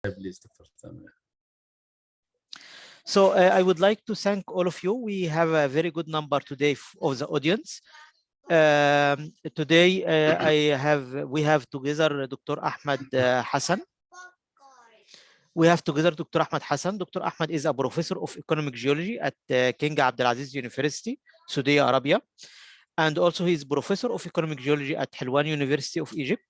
Please, Dr. Samir. So I would like to thank all of you. We have a very good number today of the audience. Today we have together Dr. Ahmed Hassan. We have together Dr. Ahmed Hassan. Dr. Ahmed is a professor of economic geology at King Abdulaziz University, Saudi Arabia. And also he is professor of economic geology at Helwan University of Egypt.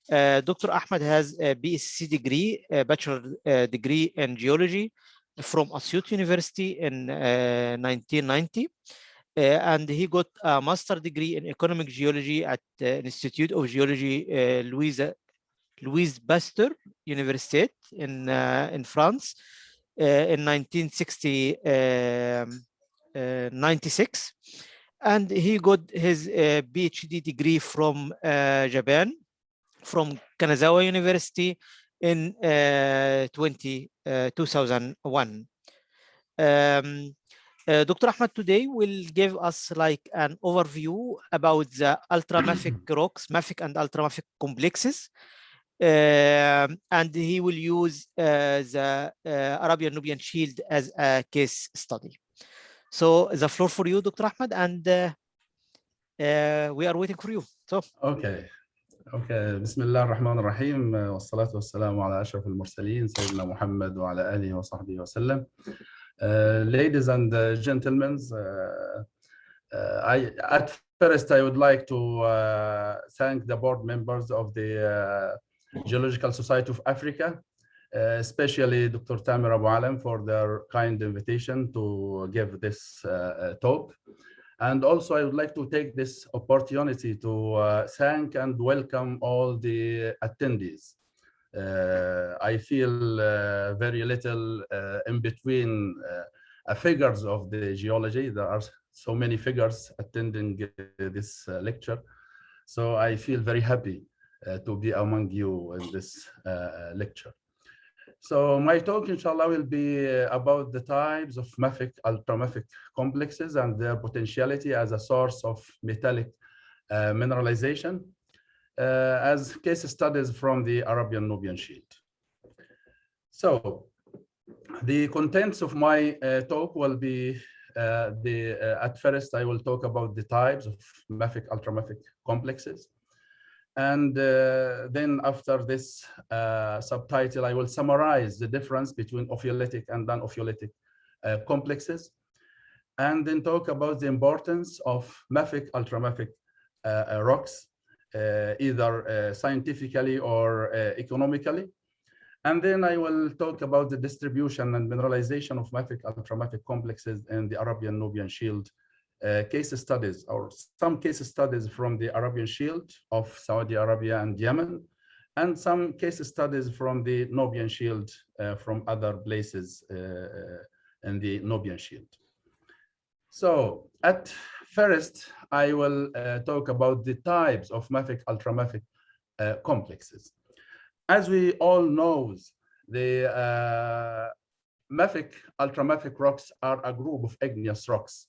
Dr. Ahmed has a BSc degree, a bachelor degree in geology from Asyut University in 1990. And he got a master degree in economic geology at the Institute of Geology Louis Pasteur University in France in 1996. And he got his PhD degree from Japan, from Kanazawa University in 2001. Dr. Ahmed today will give us like an overview about the ultramafic rocks, mafic and ultramafic complexes. And he will use the Arabian-Nubian Shield as a case study. So the floor for you, Dr. Ahmed, and we are waiting for you. So Okay. بسم الله الرحمن الرحيم والصلاة والسلام على أشرف المرسلين سيدنا محمد وعلى آله وصحبه وسلم. Ladies and gentlemen, at first I would like to thank the board members of the Geological Society of Africa, especially Dr. Tamer Abu Alam for their kind invitation to give this talk. And also I would like to take this opportunity to thank and welcome all the attendees. I feel very little in between figures of the geology. There are so many figures attending this lecture. So I feel very happy to be among you in this lecture. So my talk, inshallah, will be about the types of mafic-ultramafic complexes and their potentiality as a source of metallic mineralization, as case studies from the Arabian-Nubian Shield. So the contents of my talk will be, at first I will talk about the types of mafic-ultramafic complexes. And then after this subtitle, I will summarize the difference between Opheletic and non-Opheletic complexes, and then talk about the importance of mafic-ultramafic rocks, either scientifically or economically. And then I will talk about the distribution and mineralization of mafic-ultramafic complexes in the Arabian-Nubian Shield, case studies, or some case studies from the Arabian Shield of Saudi Arabia and Yemen, and some case studies from the Nubian Shield from other places in the Nubian Shield. So at first, I will talk about the types of mafic-ultramafic complexes. As we all know, the mafic-ultramafic rocks are a group of igneous rocks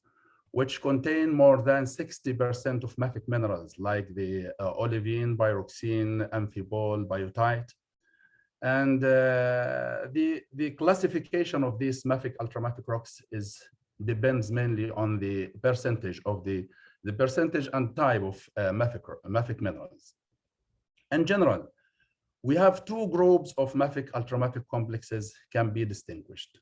which contain more than 60% of mafic minerals like the olivine, pyroxene, amphibole, biotite. And the classification of these mafic-ultramafic rocks depends mainly on the percentage of the percentage and type of mafic minerals. In general, we have two groups of mafic-ultramafic complexes can be distinguished.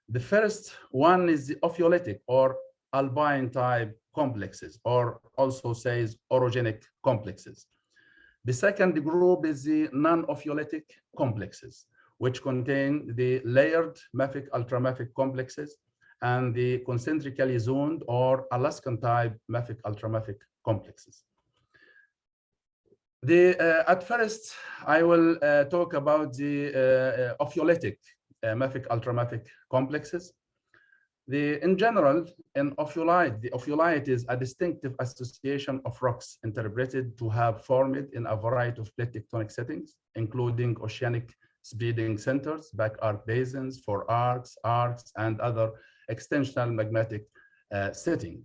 The first one is the Opheletic or alpine type complexes, or also says orogenic complexes. The second group is the non-Opheletic complexes, which contain the layered mafic-ultramafic complexes and the concentrically zoned or Alaskan type mafic-ultramafic complexes. At first, I will talk about the Opheletic mafic-ultramafic complexes. In general, in ophiolite, the ophiolite is a distinctive association of rocks interpreted to have formed in a variety of plate tectonic settings, including oceanic spreading centers, back arc basins, forearcs, arcs, and other extensional magmatic setting.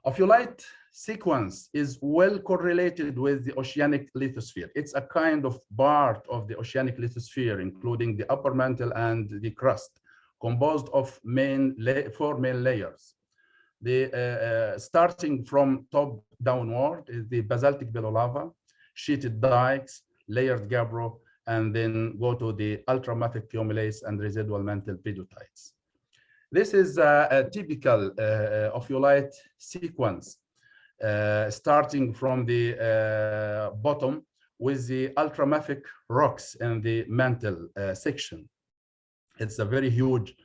Ophiolite sequence is well correlated with the oceanic lithosphere. It's a kind of part of the oceanic lithosphere, including the upper mantle and the crust, composed of four main layers. Starting from top downward is the basaltic below lava, sheeted dikes, layered gabbro, and then go to the ultramatic cumulates and residual mantle pedotites. This is a typical ophiolite sequence, starting from the bottom with the ultramafic rocks in the mantle section. It's a very huge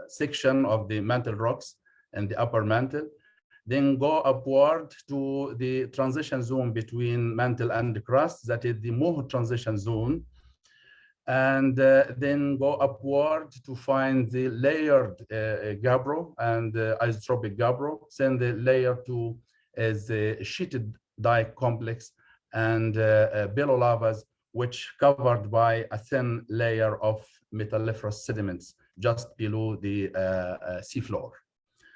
section of the mantle rocks and the upper mantle. Then go upward to the transition zone between mantle and the crust, that is the Moho transition zone. And then go upward to find the layered gabbro and isotropic gabbro. Then the layer 2 is the sheeted dike complex and below lavas, which covered by a thin layer of metalliferous sediments just below the seafloor.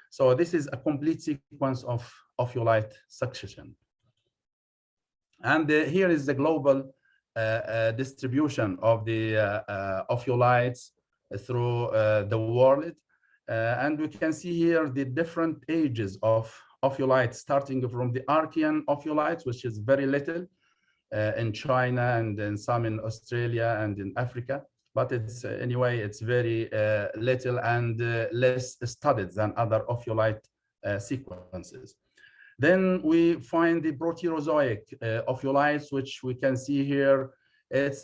So this is a complete sequence of ophiolite succession. And here is the global distribution of the ophiolites through the world. And we can see here the different ages of ophiolites, starting from the Archean ophiolites, which is very little in China and then some in Australia and in Africa. But it's anyway, it's very little and less studied than other ophiolite sequences. Then we find the Proterozoic ophiolites, which we can see here. It's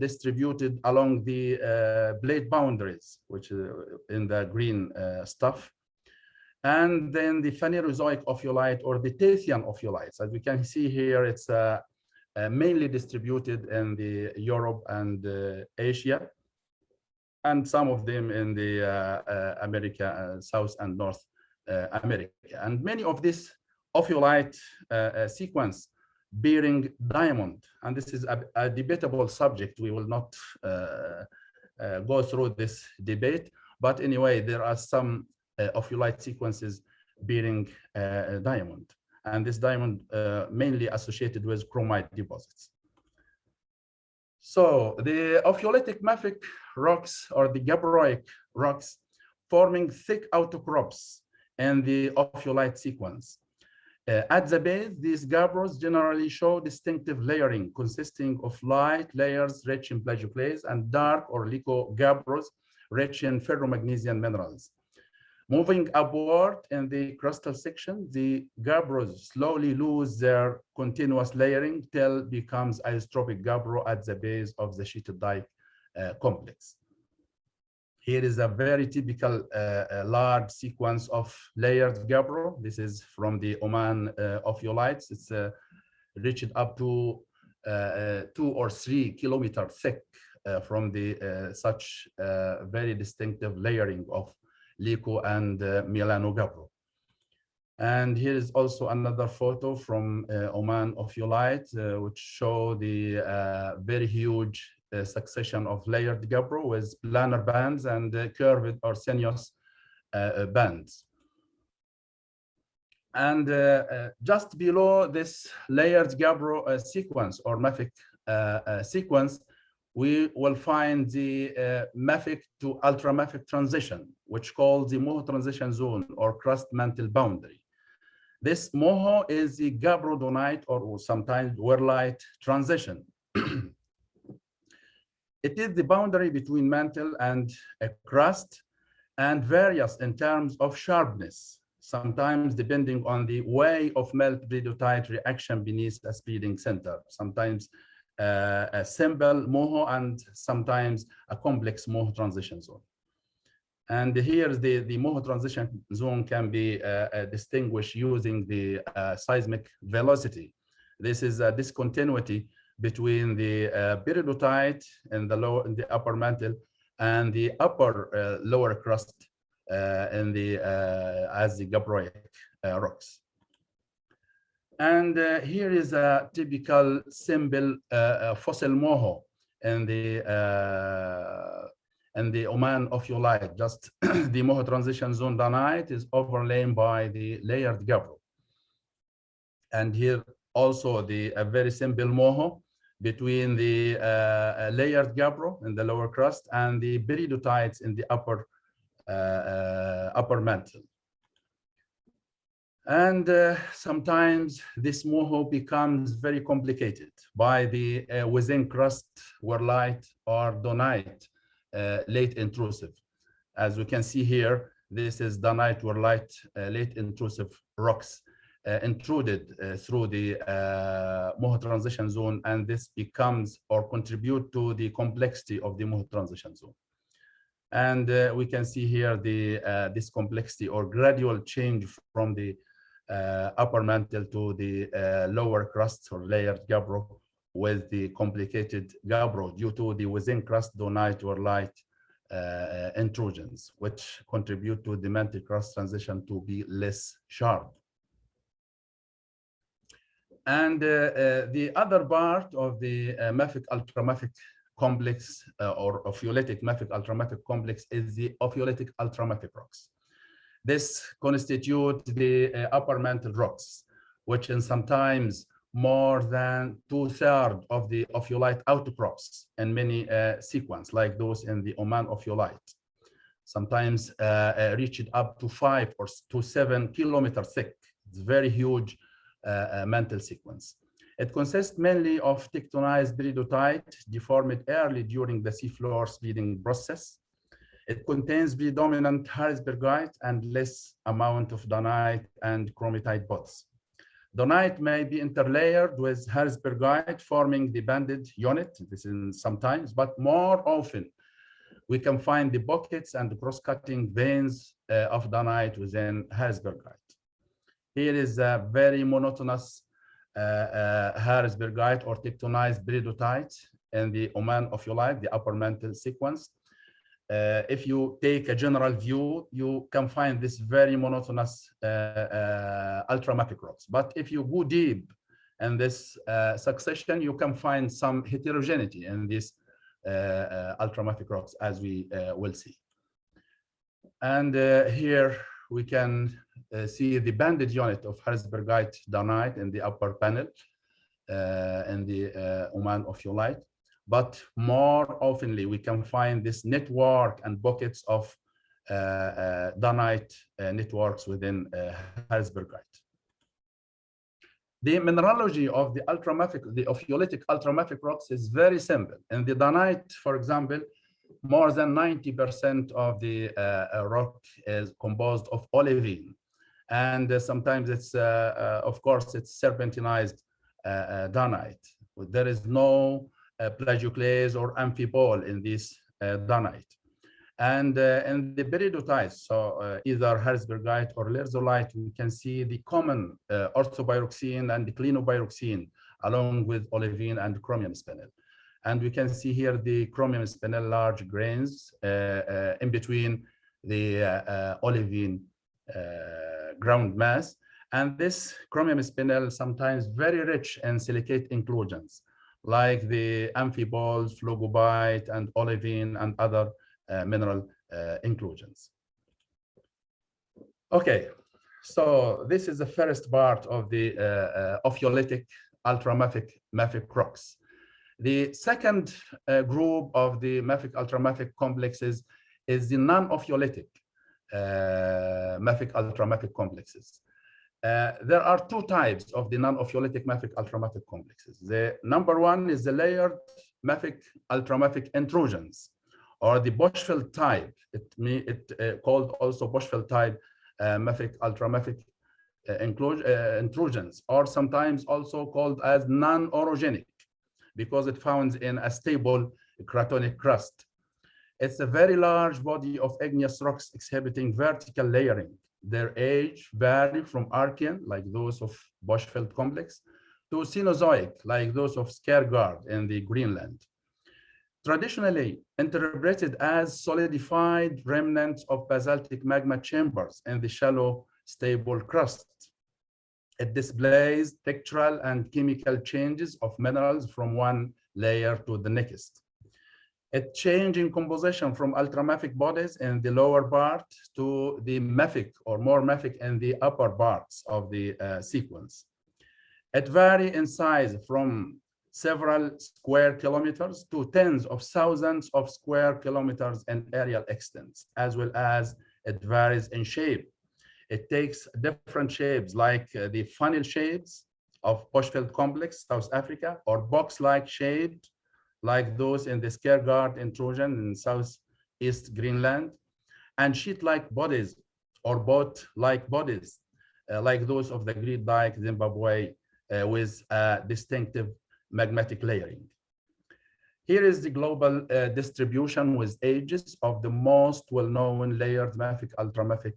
distributed along the blade boundaries, which is in the green stuff. And then the Phanerozoic ophiolite or the Tethyan ophiolites. As we can see here, it's mainly distributed in the Europe and Asia, and some of them in the America, South and North America. And many of this ophiolite sequence bearing diamond, and this is a debatable subject. We will not go through this debate, but anyway, there are some ophiolite sequences bearing diamond, and this diamond mainly associated with chromite deposits. So the Opheletic mafic rocks or the gabbroic rocks forming thick outcrops in the ophiolite sequence. At the base, these gabbros generally show distinctive layering consisting of light layers rich in plagioclase and dark or lico-gabbros rich in ferromagnesian minerals. Moving upward in the crustal section, the gabbros slowly lose their continuous layering till becomes isotropic gabbro at the base of the sheeted dike complex. Here is a very typical large sequence of layered gabbro. This is from the Oman ophiolites. It's reached up to 2 or 3 kilometers thick from the such very distinctive layering of Lico and Milano gabbro. And here is also another photo from Oman ophiolite, which show the very huge succession of layered gabbro with planar bands and curved or sinuous bands. And just below this layered gabbro sequence or mafic sequence, we will find the mafic to ultramafic transition, which called the Moho transition zone or crust mantle boundary. This Moho is the gabbrodonite or sometimes whorlite transition. It is the boundary between mantle and a crust and varies in terms of sharpness, sometimes depending on the way of melt pedotite reaction beneath a speeding center, sometimes a simple Moho and sometimes a complex Moho transition zone. And here the Moho transition zone can be distinguished using the seismic velocity. This is a discontinuity between the peridotite in the upper mantle and the upper lower crust in the as the gabbroic rocks. And here is a typical simple fossil Moho in the And the Oman ophiolite, just the Moho transition zone donite is overlain by the layered gabbro. And here also a very simple Moho between the layered gabbro in the lower crust and the peridotites in the upper mantle. And sometimes this Moho becomes very complicated by the within crust whorlite or donite late intrusive. As we can see here, this is donite whorlite late intrusive rocks intruded through the Moho transition zone, and this becomes or contribute to the complexity of the Moho transition zone. And we can see here this complexity or gradual change from the upper mantle to the lower crust or layered gabbro with the complicated gabbro due to the within crust donite whorlite intrusions, which contribute to the mantle crust transition to be less sharp. And the other part of the mafic-ultramafic complex or Opheletic mafic-ultramafic complex is the Opheletic ultramafic rocks. This constitutes the upper mantle rocks, which in sometimes more than 2/3 of the ophiolite outcrops in many sequence, like those in the Oman ophiolite. Sometimes reached up to 5 or to 7 kilometers thick. It's very huge mantle sequence. It consists mainly of tectonized peridotite deformed early during the seafloor spreading process. It contains predominant Harrisbergite and less amount of donite and chromitite bots. Donite may be interlayered with Harrisbergite, forming the banded unit. This is sometimes, but more often, we can find the pockets and the cross-cutting veins of donite within Harrisbergite. Here is a very monotonous Harrisbergite or tectonized peridotite in the Oman ophiolite, the upper mantle sequence. If you take a general view, you can find this very monotonous ultramafic rocks. But if you go deep in this succession, you can find some heterogeneity in these ultramafic rocks, as we will see. And here we can see the banded unit of Harrisbergite donite in the upper panel in the Oman ophiolite. But more oftenly, we can find this network and buckets of donite networks within Harrisbergite. The mineralogy of the Opheletic ultramafic rocks is very simple. In the donite, for example, more than 90% of the rock is composed of olivine. And sometimes it's, of course, it's serpentinized donite. There is no plagioclase or amphibole in this donite. And in the peridotites, so either Harrisbergite or lerzolite, we can see the common orthopyroxene and the clinopyroxene, along with olivine and chromium spinel. And we can see here the chromium spinel large grains in between the olivine ground mass. And this chromium spinel sometimes very rich in silicate inclusions, like the amphiboles, phlogobite, and olivine, and other mineral inclusions. Okay, so this is the first part of the Opheletic ultramafic rocks. The second group of the mafic-ultramafic complexes is the non-Opheletic mafic-ultramafic complexes. There are two types of the non-Opheletic mafic-ultramafic complexes. The number one is the layered mafic-ultramafic intrusions, or the Boschfeld type. It called also Boschfeld type mafic-ultramafic intrusions, or sometimes also called as non-orogenic, because it found in a stable cratonic crust. It's a very large body of igneous rocks exhibiting vertical layering. Their age vary from Archean, like those of Boschfeld Complex, to Cenozoic, like those of Scareguard in the Greenland. Traditionally interpreted as solidified remnants of basaltic magma chambers in the shallow, stable crust. It displays textural and chemical changes of minerals from one layer to the next. It changing composition from ultramafic bodies in the lower part to the mafic or more mafic in the upper parts of the sequence. It varies in size from several square kilometers to tens of thousands of square kilometers in areal extents, as well as it varies in shape. It takes different shapes like the funnel shapes of Boschfeld Complex, South Africa, or box-like shaped like those in the Scareguard Intrusion in Southeast Greenland, and sheet-like bodies or boat-like bodies like those of the Great Dyke, Zimbabwe, with distinctive magmatic layering. Here is the global distribution with ages of the most well-known layered mafic ultramafic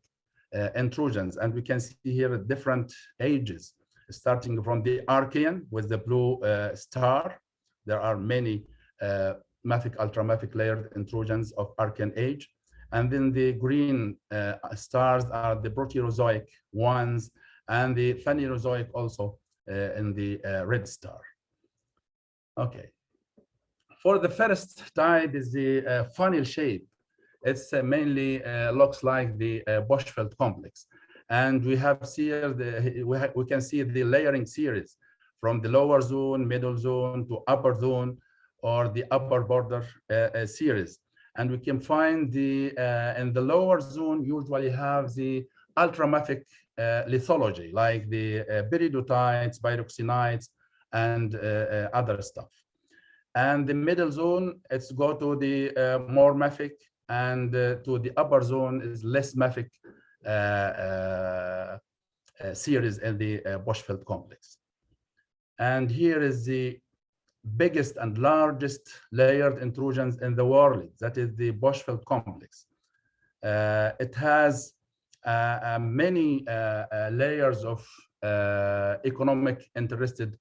intrusions. And we can see here different ages, starting from the Archean with the blue star. There are many mafic ultramafic layered intrusions of Archean age. And then the green stars are the Proterozoic ones, and the Phanerozoic also in the red star. Okay. For the first type is the funnel shape. It's mainly looks like the Boschfeld complex. And we have here we can see the layering series from the lower zone, middle zone to upper zone, or the upper border series. And we can find the in the lower zone usually have the ultramafic lithology, like the peridotites, pyroxenites, and other stuff. And the middle zone, it's go to the more mafic, and to the upper zone is less mafic series in the Boschfeld complex. And here is the biggest and largest layered intrusions in the world, that is the Boschfeld complex. It has many layers of economic interested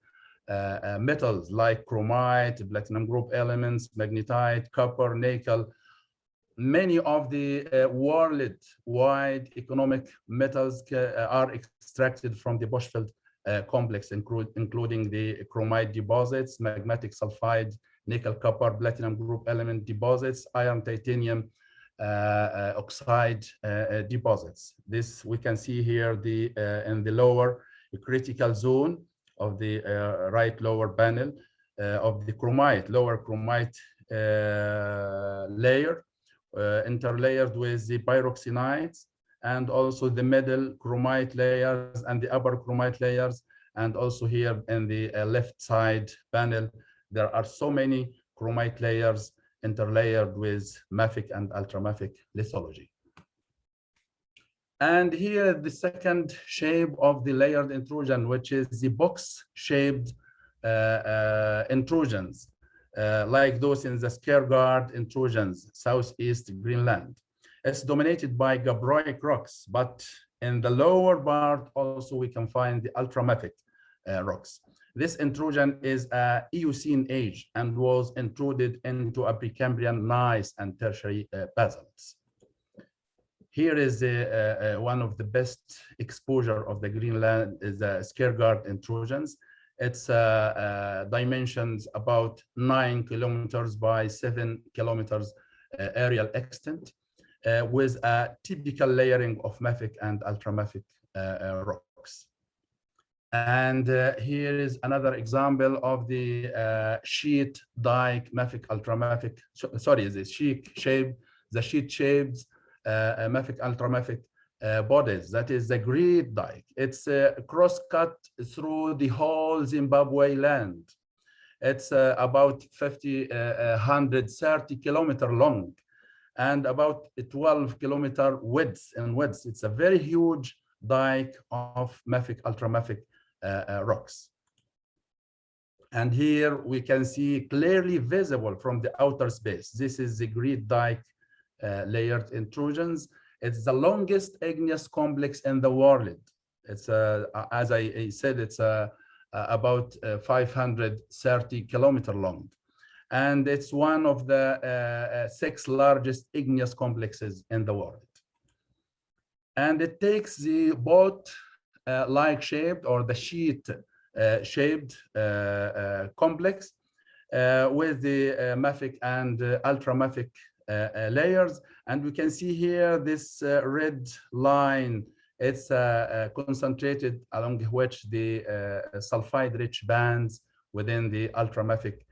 metals like chromite, platinum group elements, magnetite, copper, nickel. Many of the worldwide economic metals are extracted from the Boschfeld complex, including the chromite deposits, magmatic sulfide, nickel, copper, platinum group element deposits, iron, titanium, oxide deposits. This we can see here in the lower critical zone of the right lower panel of the chromite, lower chromite layer, interlayered with the pyroxenites, and also the middle chromite layers and the upper chromite layers. And also here in the left side panel, there are so many chromite layers interlayered with mafic and ultramafic lithology. And here the second shape of the layered intrusion, which is the box-shaped intrusions, like those in the Scareguard Intrusions, Southeast Greenland. It's dominated by gabbroic rocks, but in the lower part also we can find the ultramafic rocks. This intrusion is Eocene age and was intruded into a Precambrian gneiss and tertiary basalts. Here is one of the best exposure of the Greenland is the Scareguard Intrusions. Its dimensions about 9 kilometers by 7 kilometers aerial extent, with a typical layering of mafic and ultramafic rocks. And here is another example of the sheet dike mafic ultramafic, sorry, the sheet shaped mafic ultramafic bodies. That is the Great Dyke. It's cross-cut through the whole Zimbabwe land. It's about 130 kilometer long and about 12 kilometer width. It's a very huge dike of mafic ultramafic rocks. And here we can see clearly visible from the outer space. This is the Great Dyke layered intrusions. It's the longest igneous complex in the world. It's as I said, it's about 530 kilometer long, and it's one of the 6 largest igneous complexes in the world. And it takes the boat like shaped or the sheet shaped complex with the mafic and ultramafic layers. And we can see here this red line. It's concentrated along which the sulfide-rich bands within the ultramafic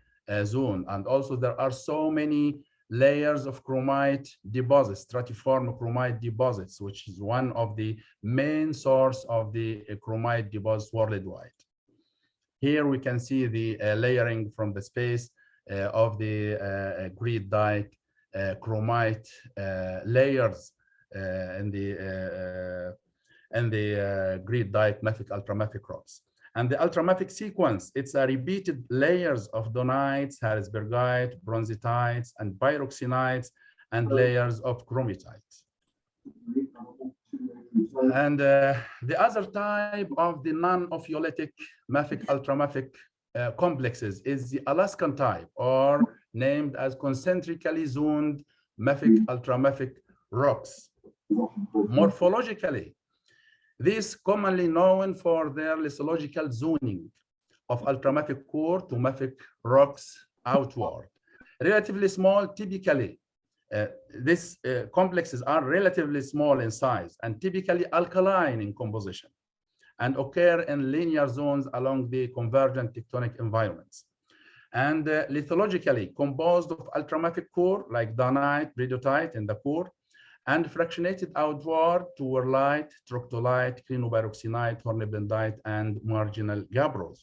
zone. And also there are so many layers of chromite deposits, stratiform chromite deposits, which is one of the main source of the chromite deposits worldwide. Here we can see the layering from the space of the grid dike chromite layers in the grid dike mafic ultramafic rocks. And the ultramafic sequence, it's a repeated layers of donites, harrisbergite, bronzitites, and pyroxenites, and layers of chromatites. And the other type of the non-Opheletic mafic ultramafic complexes is the Alaskan type, or named as concentrically zoned mafic ultramafic rocks. Morphologically, these commonly known for their lithological zoning of ultramafic core to mafic rocks outward. Relatively small, typically, these complexes are relatively small in size and typically alkaline in composition and occur in linear zones along the convergent tectonic environments. And lithologically composed of ultramafic core like donite, bridotite in the core, and fractionated outward to whorlite, troctolite, clinopyroxenite, hornblendite, and marginal gabbros.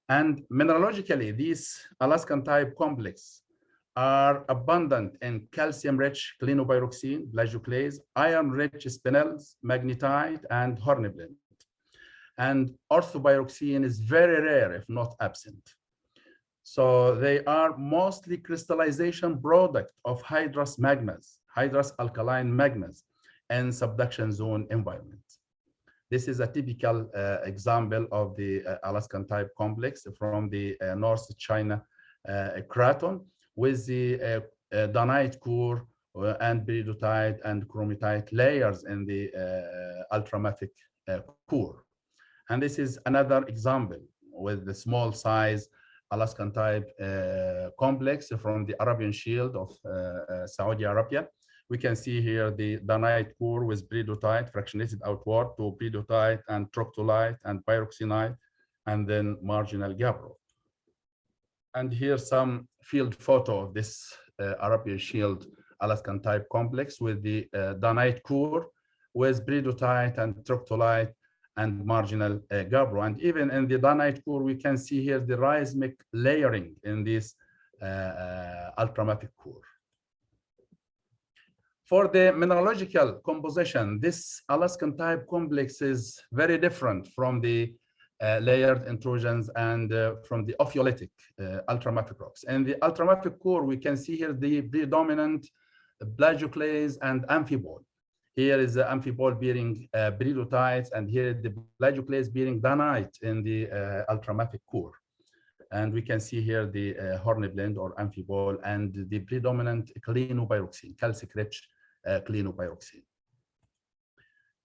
And mineralogically, these Alaskan type complexes are abundant in calcium-rich clinopyroxene, plagioclase, iron-rich spinels, magnetite, and hornblende. And orthopyroxene is very rare, if not absent. So they are mostly crystallization product of hydrous magmas, hydrous alkaline magmas, and subduction zone environment. This is a typical example of the Alaskan type complex from the North China craton with the donite core and peridotite and chromatite layers in the ultramafic core. And this is another example with the small size Alaskan type complex from the Arabian Shield of Saudi Arabia. We can see here the donite core with peridotite fractionated outward to peridotite and troctolite and pyroxenite, and then marginal gabbro. And here's some field photo of this Arabian Shield Alaskan type complex with the donite core with peridotite and troctolite and marginal gabbro. And even in the donite core, we can see here the rhizmic layering in this ultramafic core. For the mineralogical composition, this Alaskan type complex is very different from the layered intrusions and from the Opheletic ultramafic rocks. In the ultramafic core, we can see here the predominant plagioclase and amphibole. Here is the amphibole bearing peridotites, and here the plagioclase bearing donite in the ultramafic core. And we can see here the hornblende or amphibole and the predominant clinopyroxene, calcic-rich clinopyroxene.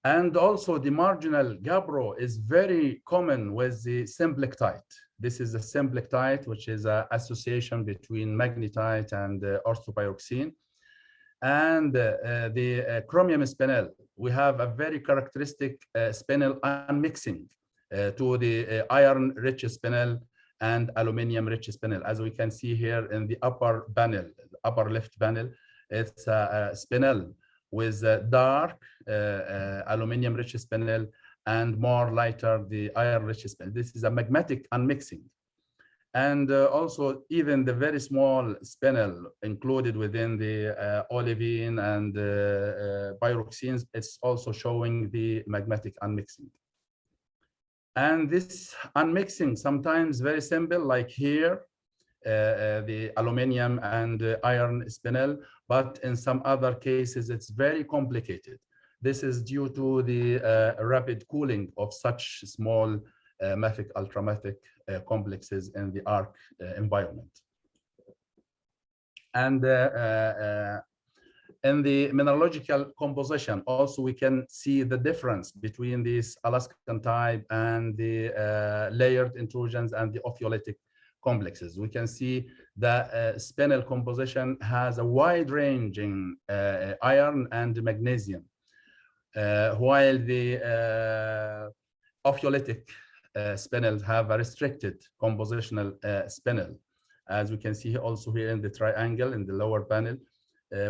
And also the marginal gabbro is very common with the symplectite. This is a symplectite, which is an association between magnetite and orthopyroxene. And the chromium spinel, we have a very characteristic spinel unmixing to the iron-rich spinel and aluminium-rich spinel. As we can see here in the upper panel, the upper left panel, it's a spinel with dark aluminium-rich spinel and more lighter the iron-rich spinel. This is a magmatic unmixing. And also even the very small spinel included within the olivine and pyroxenes, it's also showing the magmatic unmixing. And this unmixing sometimes very simple, like here, the aluminium and iron spinel, but in some other cases, it's very complicated. This is due to the rapid cooling of such small mafic ultramafic complexes in the arc environment. And in the mineralogical composition, also we can see the difference between this Alaskan type and the layered intrusions and the Opheletic complexes. We can see the spinel composition has a wide-ranging iron and magnesium, while the Opheletic spinels have a restricted compositional spinel. As we can see also here in the triangle in the lower panel,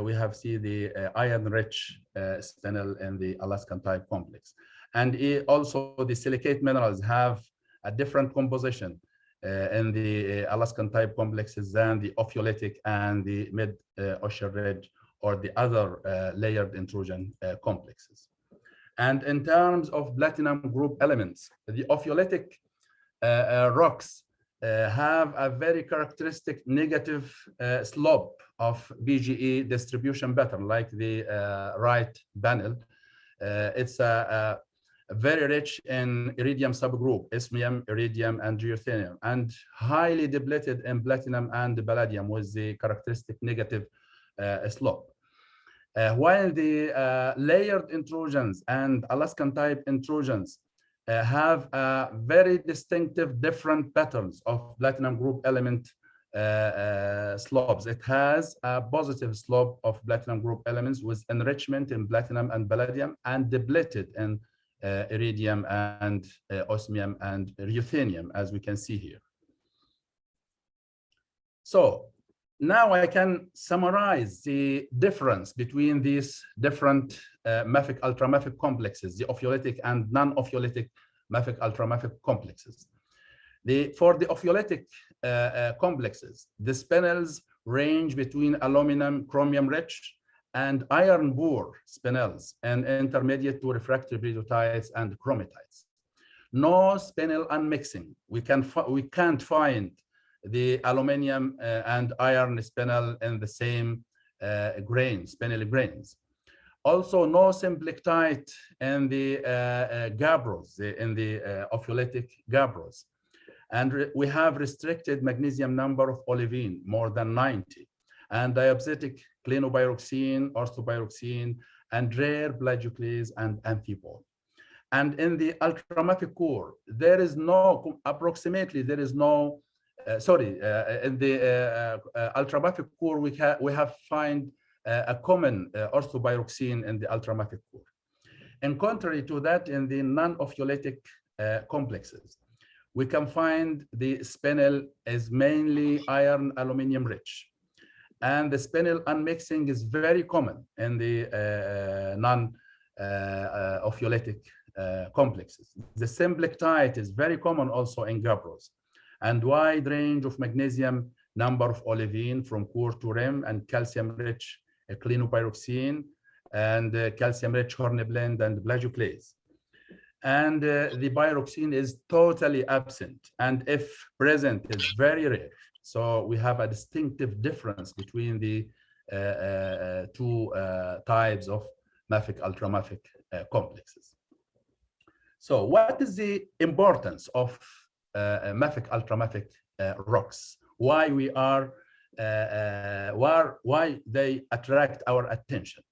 we have seen the iron-rich spinel in the Alaskan type complex. And also the silicate minerals have a different composition in the Alaskan type complexes than the Opheletic and the mid-ocean ridge or the other layered intrusion complexes. And in terms of platinum group elements, the Opheletic rocks have a very characteristic negative slope of BGE distribution pattern, like the right panel. It's very rich in iridium subgroup, ismium, iridium, and ruthenium, and highly depleted in platinum and palladium with the characteristic negative slope. While the layered intrusions and Alaskan type intrusions have very distinctive different patterns of platinum group element slopes. It has a positive slope of platinum group elements with enrichment in platinum and palladium and depleted in iridium and osmium and ruthenium, as we can see here. So now I can summarize the difference between these different mafic-ultramafic complexes, the Opheletic and non-Opheletic mafic-ultramafic complexes. For the Opheletic complexes, the spinels range between aluminum, chromium-rich, and iron-poor spinels and intermediate to refractory peridotites and chromatites. No spinel unmixing. We can't find the aluminum and iron spinel in the same spinel grains. Also, no symplectite in the gabbros, in the Opheletic gabbros. And we have restricted magnesium number of olivine, more than 90, and diabatic clinopyroxene, orthopyroxene, and rare plagioclase and amphibole. And in the ultramafic core, there is no, approximately, there is no, in the ultramafic core, we have find a common orthopyroxene in the ultramafic core. And contrary to that, in the non-Opheletic complexes, we can find the spinel is mainly iron aluminum rich. And the spinel unmixing is very common in the non-Opheletic complexes. The symplectite is very common also in gabbros, and wide range of magnesium number of olivine from core to rim, and calcium-rich clinopyroxene, and calcium-rich hornblende and plagioclase. And the pyroxene is totally absent, and if present, is very rare. So we have a distinctive difference between the two types of mafic-ultramafic complexes. So what is the importance of mafic-ultramafic rocks? Why they attract our attention?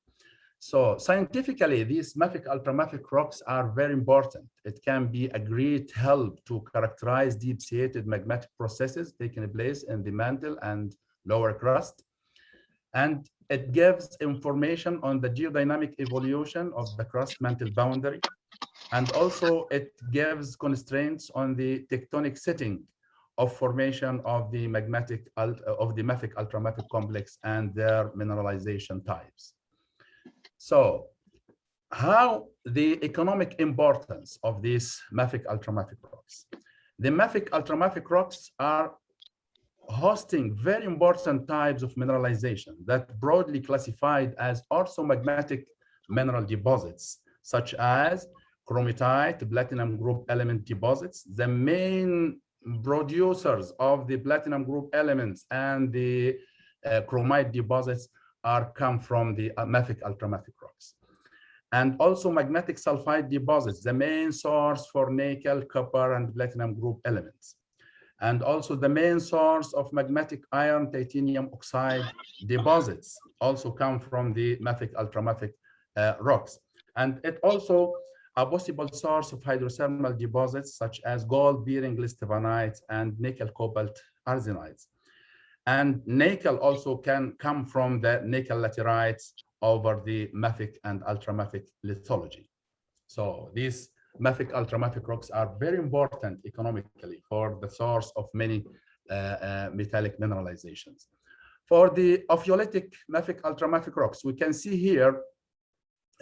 So scientifically, these mafic-ultramafic rocks are very important. It can be a great help to characterize deep-seated magmatic processes taking place in the mantle and lower crust. And it gives information on the geodynamic evolution of the crust-mantle boundary. And also it gives constraints on the tectonic setting of formation of the mafic-ultramafic complex and their mineralization types. So how the economic importance of these mafic-ultramafic rocks? The mafic-ultramafic rocks are hosting very important types of mineralization that broadly classified as orthomagmatic mineral deposits, such as chromatite, platinum group element deposits. The main producers of the platinum group elements and the chromite deposits come from the mafic-ultramafic rocks. And also magmatic sulfide deposits, the main source for nickel, copper, and platinum group elements. And also the main source of magmatic iron titanium oxide deposits also come from the mafic-ultramafic rocks. And it also a possible source of hydrothermal deposits such as gold-bearing listavanites and nickel cobalt arsenides. And nickel also can come from the nickel laterites over the mafic and ultramafic lithology. So these mafic-ultramafic rocks are very important economically for the source of many metallic mineralizations. For the Opheletic mafic-ultramafic rocks, we can see here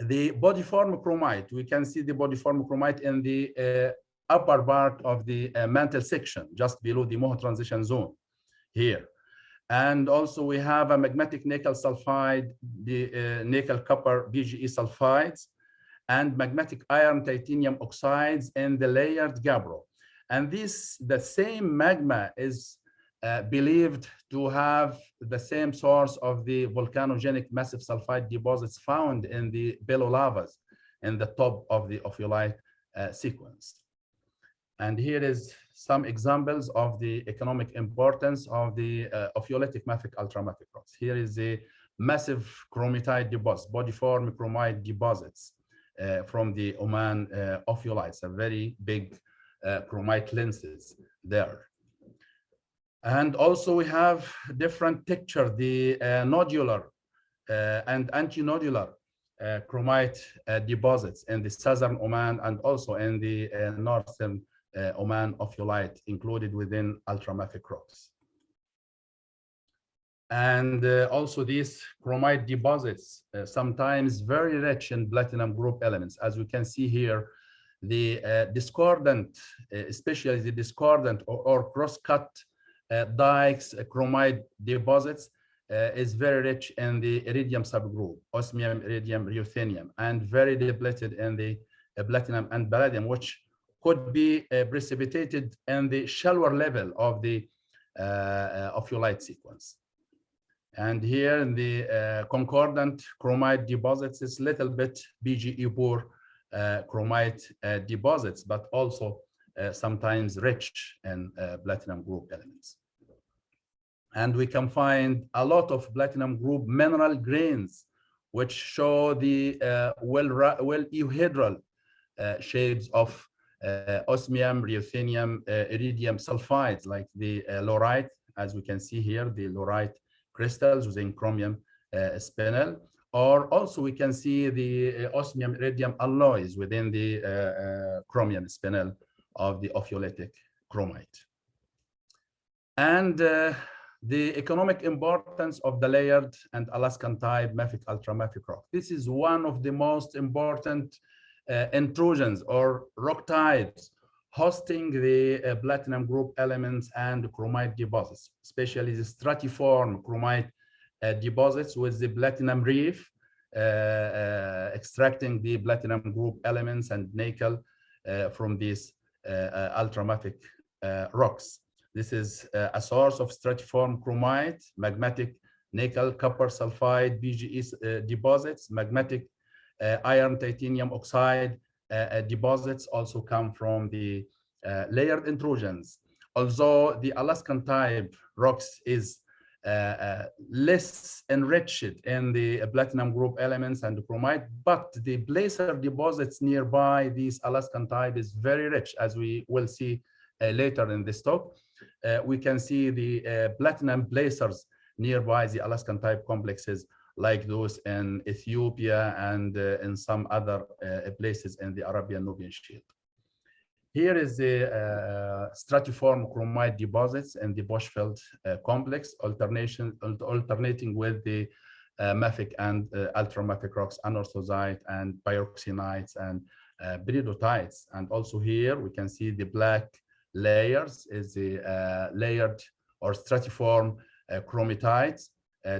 the bodiform chromite. We can see the bodiform chromite in the upper part of the mantle section, just below the Moho transition zone here. And also we have a magmatic nickel sulfide, the nickel copper BGE sulfides, and magmatic iron titanium oxides in the layered gabbro. And the same magma is believed to have the same source of the volcanogenic massive sulfide deposits found in the below lavas in the top of the ophiolite sequence. And here is some examples of the economic importance of the Opheletic mafic-ultramafic rocks. Here is the massive chromitite deposits, bodiform chromite deposits from the Oman ophiolites, a very big chromite lenses there. And also we have different texture, the nodular and antinodular chromite deposits in the southern Oman and also in the northern Oman ophiolite included within ultramafic rocks. And also these chromite deposits, sometimes very rich in platinum group elements. As we can see here, the discordant, especially the discordant or cross-cut dikes chromite deposits is very rich in the iridium subgroup, osmium, iridium, ruthenium, and very depleted in the platinum and palladium, which could be precipitated in the shallower level of the ophiolite sequence. And here in the concordant chromite deposits is little bit BGE poor chromite deposits, but also sometimes rich in platinum group elements. And we can find a lot of platinum group mineral grains, which show the well-euhedral shades of osmium, ruthenium, iridium sulfides, like the laurite, as we can see here, the laurite crystals within chromium spinel, or also we can see the osmium iridium alloys within the chromium spinel of the Opheletic chromite. And the economic importance of the layered and Alaskan type mafic-ultramafic rock. This is one of the most important intrusions or rock types hosting the platinum group elements and chromite deposits, especially the stratiform chromite deposits with the platinum reef, extracting the platinum group elements and nickel from these ultramafic rocks. This is a source of stratiform chromite, magmatic nickel, copper sulfide, BGE deposits, magmatic iron titanium oxide deposits also come from the layered intrusions. Although the Alaskan type rocks is less enriched in the platinum group elements and the chromite, but the placer deposits nearby these Alaskan type is very rich, as we will see later in this talk. We can see the platinum placers nearby the Alaskan type complexes, like those in Ethiopia and in some other places in the Arabian-Nubian Shield. Here is the stratiform chromite deposits in the Boschfeld Complex, alternating with the mafic and ultramafic rocks, anorthosite and pyroxenites and peridotites. And also here we can see the black layers is the layered or stratiform chromatites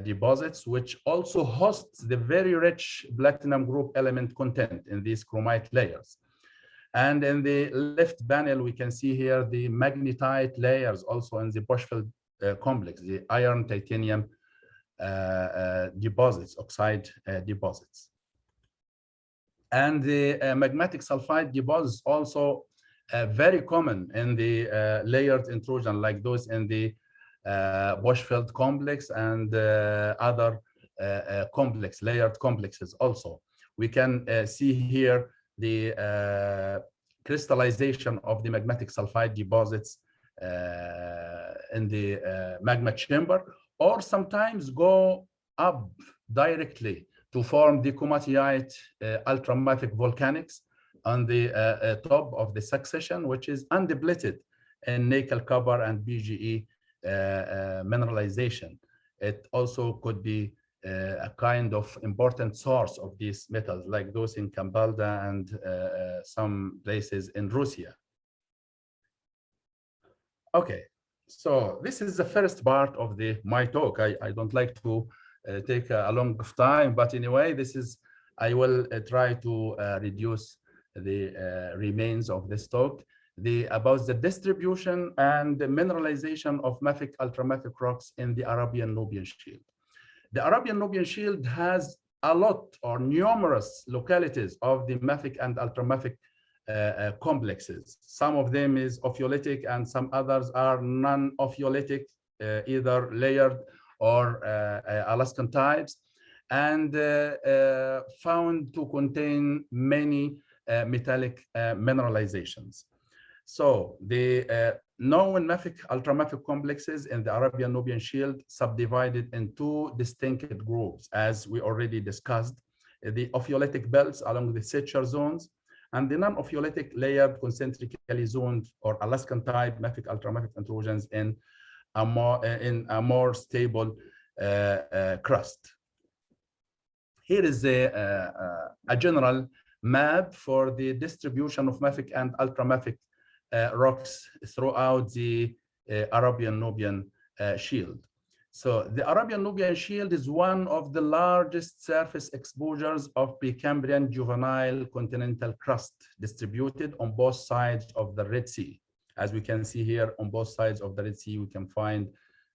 deposits, which also hosts the very rich platinum group element content in these chromite layers. And in the left panel, we can see here the magnetite layers also in the Boschfeld complex, the iron titanium deposits, oxide deposits. And the magmatic sulfide deposits also very common in the layered intrusion, like those in the Boschfeld complex and other complex, layered complexes also. We can see here the crystallization of the magmatic sulfide deposits in the magma chamber, or sometimes go up directly to form the comatite ultramafic volcanics on the top of the succession, which is undepleted in nickel, copper, and BGE mineralization. It also could be a kind of important source of these metals, like those in Kambalda and some places in Russia. Okay, so this is the first part of my talk. I don't like to take a long time, but anyway, I will try to reduce the remains of this talk. About the distribution and the mineralization of mafic-ultramafic rocks in the Arabian-Nubian Shield. The Arabian-Nubian Shield has a lot or numerous localities of the mafic and ultramafic complexes. Some of them is Opheletic and some others are non-Opheletic, either layered or Alaskan types, and found to contain many metallic mineralizations. So the known mafic-ultramafic complexes in the Arabian-Nubian Shield subdivided in two distinct groups, as we already discussed: the Opheletic belts along the suture zones, and the non-Opheletic layered concentrically zoned or Alaskan type mafic-ultramafic intrusions in a more stable crust. Here is a general map for the distribution of mafic and ultramafic rocks throughout the Arabian-Nubian Shield. So the Arabian-Nubian Shield is one of the largest surface exposures of Precambrian juvenile continental crust distributed on both sides of the Red Sea. As we can see here, on both sides of the Red Sea, we can find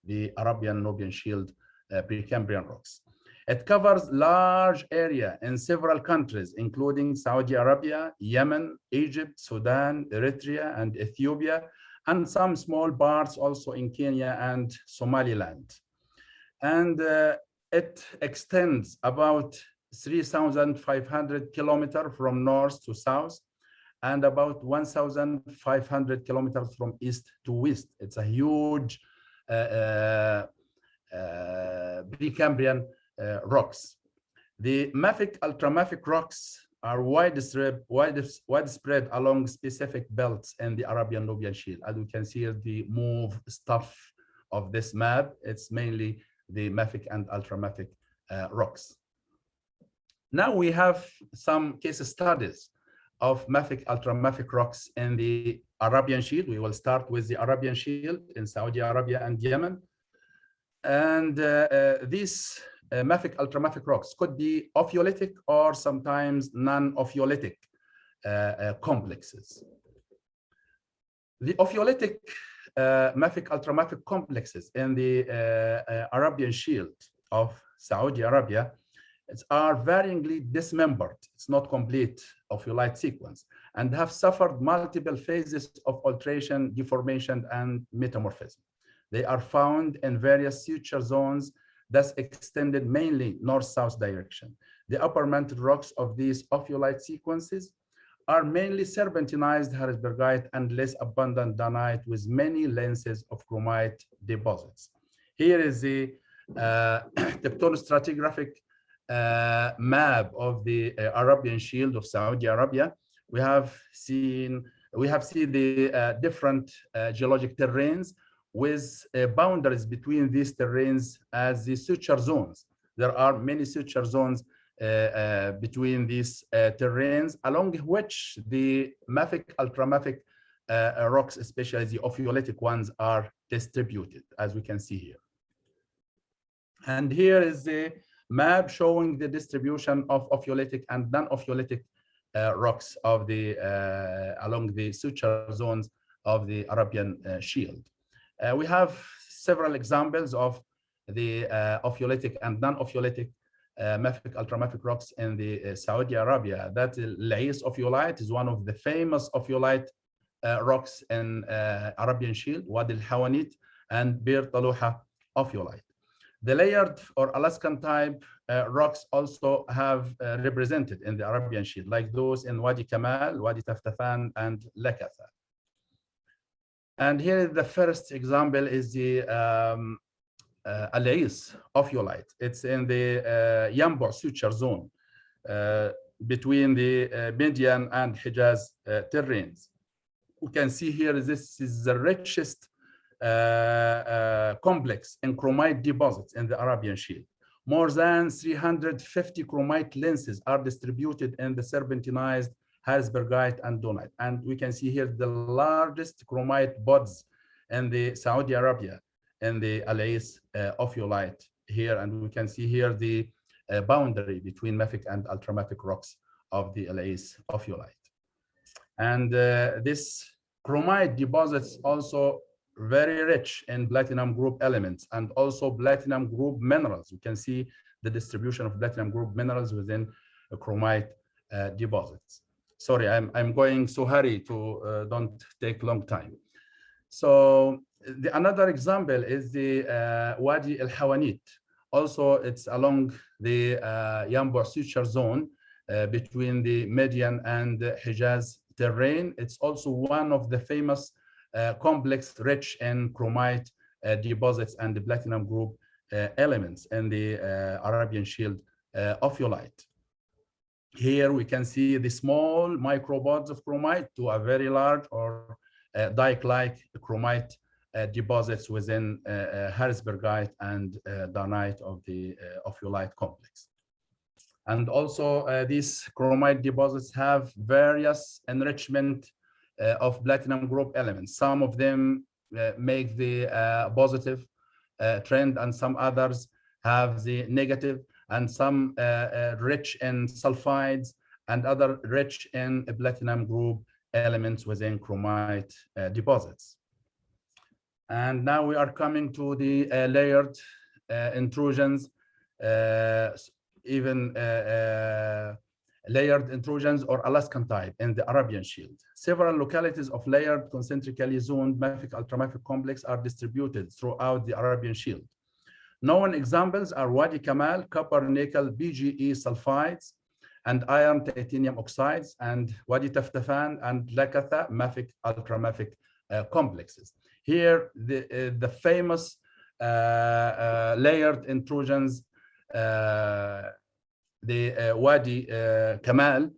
the Arabian-Nubian Shield Precambrian rocks. It covers large area in several countries, including Saudi Arabia, Yemen, Egypt, Sudan, Eritrea, and Ethiopia, and some small parts also in Kenya and Somaliland. And it extends about 3,500 kilometers from north to south, and about 1,500 kilometers from east to west. It's a huge Precambrian rocks. The mafic-ultramafic rocks are widespread along specific belts in the Arabian-Nubian Shield. As we can see here, the move stuff of this map, it's mainly the mafic and ultramafic rocks. Now we have some case studies of mafic-ultramafic rocks in the Arabian Shield. We will start with the Arabian Shield in Saudi Arabia and Yemen. And these mafic-ultramafic rocks could be Opheletic or sometimes non-Opheletic complexes. The Opheletic mafic-ultramafic complexes in the Arabian Shield of Saudi Arabia are varyingly dismembered. It's not complete ophiolite sequence, and have suffered multiple phases of alteration, deformation, and metamorphism. They are found in various suture zones, thus extended mainly north-south direction. The upper mantled rocks of these ophiolite sequences are mainly serpentinized Harrisbergite and less abundant dunite with many lenses of chromite deposits. Here is the tectonostratigraphic map of the Arabian Shield of Saudi Arabia. We have seen the different geologic terrains with boundaries between these terrains as the suture zones. There are many suture zones between these terrains, along which the mafic-ultramafic rocks, especially the Opheletic ones, are distributed, as we can see here. And here is the map showing the distribution of Opheletic and non-Opheletic rocks of the along the suture zones of the Arabian Shield. We have several examples of the Opheletic and non-Opheletic mafic-ultramafic rocks in the Saudi Arabia. That Lais ophiolite is one of the famous ophiolite rocks in Arabian Shield, Wadi al-Hawanit and Bir Taluha ophiolite. The layered or Alaskan type rocks also have represented in the Arabian Shield, like those in Wadi Kamal, Wadi Taftafan, and Lakatha. And here the first example is the Alais ophiolite. It's in the Yanbu suture zone between the Median and Hijaz terrains. We can see here this is the richest complex in chromite deposits in the Arabian Shield. More than 350 chromite lenses are distributed in the serpentinized Harrisburgite and Donite. And we can see here the largest chromite buds in the Saudi Arabia in the Alais ophiolite here. And we can see here the boundary between mafic and ultramatic rocks of the Alais ophiolite. And this chromite deposits also very rich in platinum group elements and also platinum group minerals. You can see the distribution of platinum group minerals within chromite deposits. Sorry, I'm going so hurry to don't take long time. So another example is the Wadi El Hawanit. Also, it's along the Yanbu suture zone between the Median and Hijaz terrain. It's also one of the famous complex rich in chromite deposits and the platinum group elements in the Arabian Shield ophiolite. Here we can see the small micropods of chromite to a very large or dike-like chromite deposits within Harrisburgite and Donite of the ophiolite complex. And also these chromite deposits have various enrichment of platinum group elements. Some of them make the positive trend and some others have the negative, and some rich in sulfides and other rich in platinum group elements within chromite deposits. And now we are coming to the layered intrusions, layered intrusions or Alaskan type in the Arabian Shield. Several localities of layered concentrically zoned mafic-ultramafic complex are distributed throughout the Arabian Shield. Known examples are Wadi Kamal, copper, nickel, BGE sulfides, and iron titanium oxides, and Wadi Taftafan and Lakatha mafic-ultramafic complexes. Here, the famous layered intrusions, the Wadi Kamal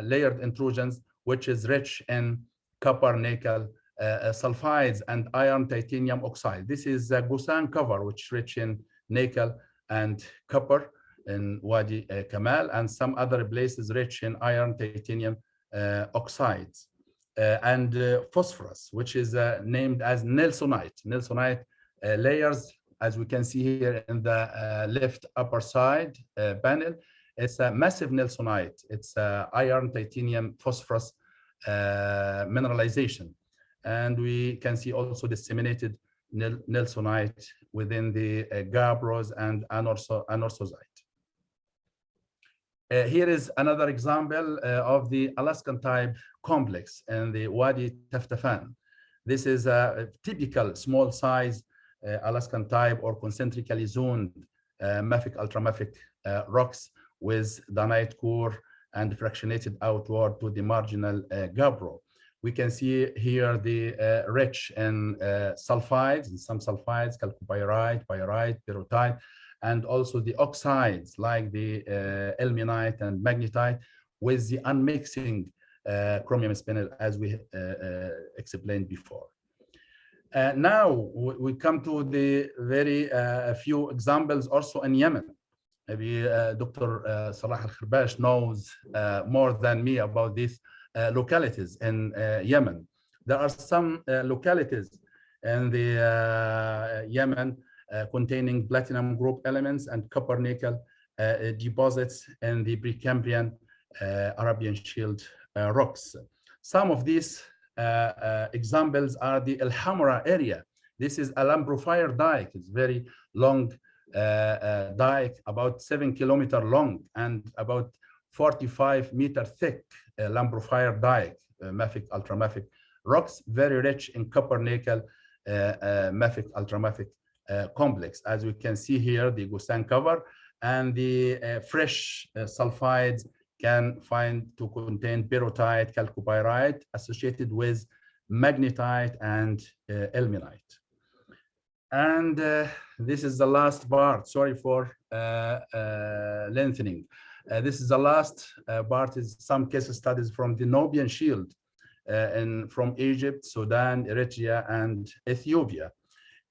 layered intrusions, which is rich in copper, nickel, sulfides, and iron titanium oxide. This is a Gusan cover, which is rich in nickel and copper in Wadi Kamal, and some other places rich in iron titanium oxides. And phosphorus, which is named as Nelsonite. Nelsonite layers, as we can see here in the left upper side panel, it's a massive Nelsonite. It's iron, titanium, phosphorus mineralization. And we can see also disseminated Nelsonite within the gabbros and anorthosite. Here is another example of the Alaskan type complex in the Wadi Taftafan. This is a typical small size Alaskan type or concentrically zoned mafic-ultramafic rocks with donite core and fractionated outward to the marginal gabbro. We can see here the rich in sulfides, and some sulfides, chalcopyrite, pyrite, pyrrhotite, and also the oxides like the ilmenite and magnetite with the unmixing chromium spinel, as we explained before. Now we come to the very few examples also in Yemen. Maybe Dr. Salah Al-Khirbash knows more than me about these localities in Yemen. There are some localities in the Yemen containing platinum group elements and copper nickel deposits in the Precambrian Arabian Shield rocks. Some of these examples are the El Hamra area. This is a lambrophyre dike. It's very long dike, about 7 kilometers long and about 45-meter thick lambrophyre dike, mafic-ultramafic rocks, very rich in copper nickel mafic-ultramafic complex. As we can see here, the Gusan cover and the fresh sulfides can find to contain pyrrhotite, chalcopyrite associated with magnetite, and ilmenite. And this is the last part. Sorry for lengthening. This is the last part, is some case studies from the Nubian Shield from Egypt, Sudan, Eritrea, and Ethiopia.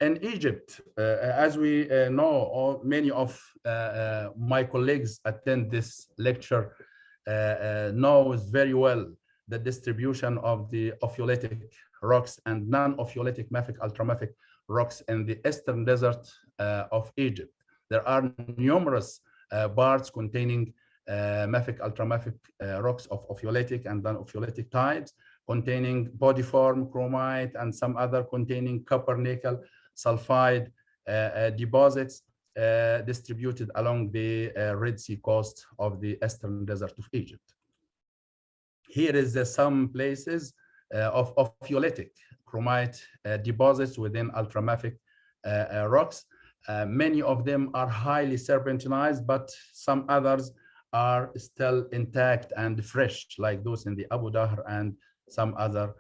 In Egypt, as we know, many of my colleagues attend this lecture knows very well the distribution of the opheletic rocks and non-opheletic mafic ultramafic rocks in the eastern desert of Egypt. There are numerous parts containing mafic ultramafic rocks of opheletic and non-opheletic types, containing bodiform, chromite, and some other containing copper, nickel, sulfide deposits distributed along the Red Sea coast of the eastern desert of Egypt. Here is some places of opheletic chromite deposits within ultramafic rocks. Many of them are highly serpentinized, but some others are still intact and fresh, like those in the Abu Dahr and some other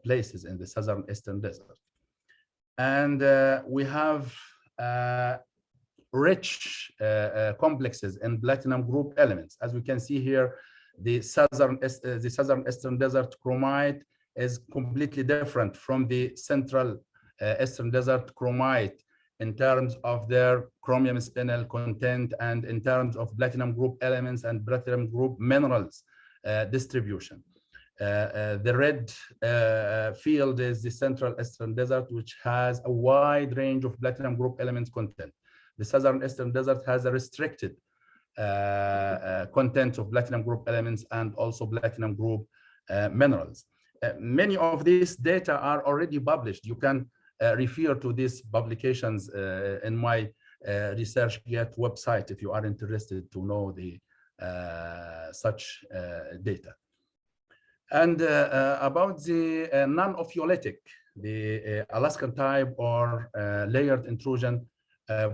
places in the southern eastern desert. And we have rich complexes in platinum group elements. As we can see here, the southern eastern desert chromite is completely different from the central eastern desert chromite in terms of their chromium spinel content and in terms of platinum group elements and platinum group minerals distribution. The red field is the central eastern desert, which has a wide range of platinum group elements content. The southern eastern desert has a restricted content of platinum group elements and also platinum group minerals. Many of these data are already published. You can refer to these publications in my ResearchGate website if you are interested to know the such data. And about the non-opheletic, the Alaskan type or layered intrusion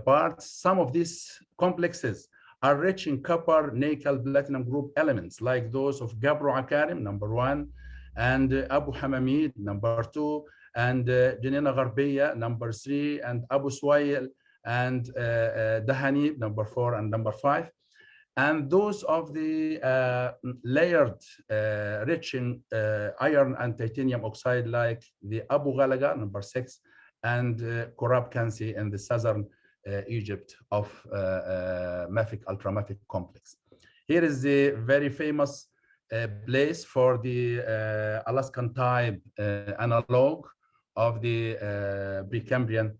parts, some of these complexes are rich in copper, nickel, platinum group elements, like those of Gabro Akarim, number 1, and Abu Hamamid, number 2, and Janina Gharbiya, number 3, and Abu Suwail, and Dahanib, number 4 and number 5. And those of the layered, rich in iron and titanium oxide, like the Abu Ghalaga, number 6, and Korab Kansi in the southern Egypt of mafic ultramafic complex. Here is the very famous place for the Alaskan type analog of the Precambrian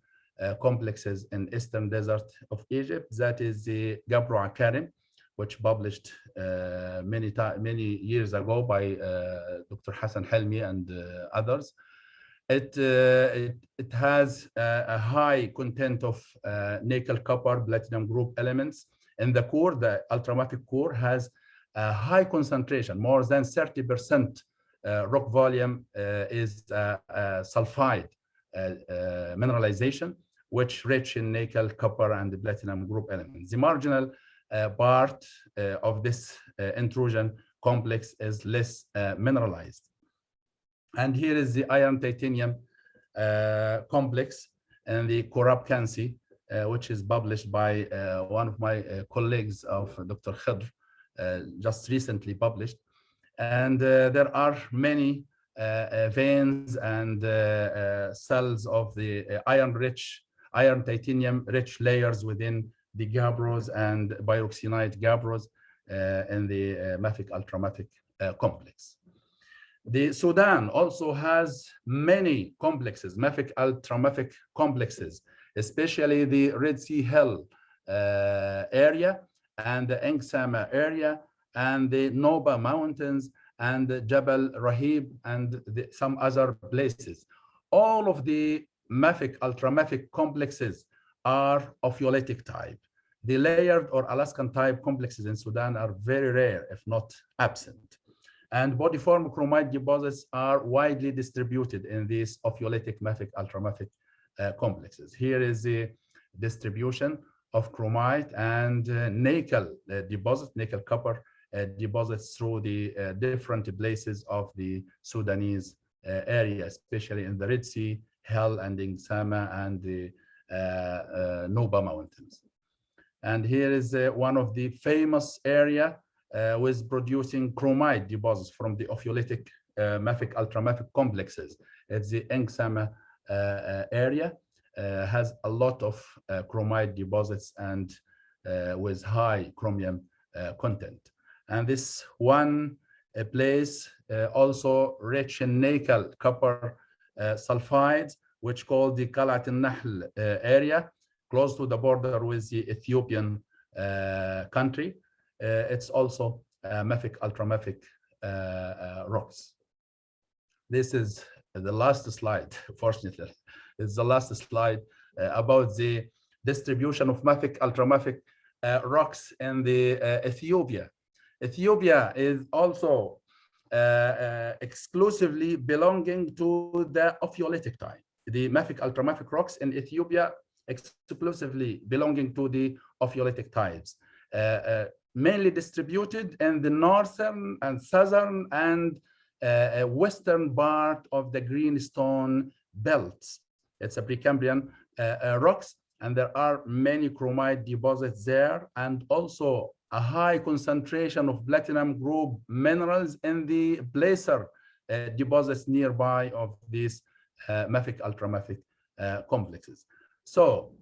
complexes in eastern desert of Egypt. That is the Gabro Akarim, which published many years ago by Dr. Hassan Helmi and others. It has a high content of nickel, copper, platinum group elements. In the core, the ultramafic core has a high concentration, more than 30% rock volume is sulfide mineralization, which rich in nickel, copper, and platinum group elements. The marginal part of this intrusion complex is less mineralized. And here is the iron titanium complex and the Korab Kansi, which is published by one of my colleagues of Dr. Khidr, just recently published. And there are many veins and cells of the iron titanium rich layers within the gabbros and pyroxenite gabbros in the mafic ultramafic complex. The Sudan also has many complexes, mafic ultramafic complexes, especially the Red Sea Hill area and the Engsama area and the Noba Mountains and the Jabal Rahib and some other places. All of the mafic ultramafic complexes are opheletic type. The layered or Alaskan type complexes in Sudan are very rare, if not absent. And bodiform chromite deposits are widely distributed in these opheletic mafic ultramafic complexes. Here is the distribution of chromite and nickel deposits, nickel copper deposits through the different places of the Sudanese area, especially in the Red Sea, Hell and Sama and the Nuba Mountains. And here is one of the famous area with producing chromite deposits from the Opheletic mafic-ultramafic complexes. It's the Sama area, has a lot of chromite deposits and with high chromium content. And this one place also rich in nickel copper sulfides, which called the Qalat al-Nahl area, close to the border with the Ethiopian country. It's also mafic-ultramafic rocks. This is the last slide, fortunately. It's the last slide about the distribution of mafic-ultramafic rocks in the Ethiopia. Ethiopia is also exclusively belonging to the Opheletic type. The mafic-ultramafic rocks in Ethiopia exclusively belonging to the Opheletic types, mainly distributed in the northern and southern and western part of the greenstone belts. It's a Precambrian rocks, and there are many chromite deposits there, and also a high concentration of platinum group minerals in the placer deposits nearby of these mafic-ultramafic complexes. So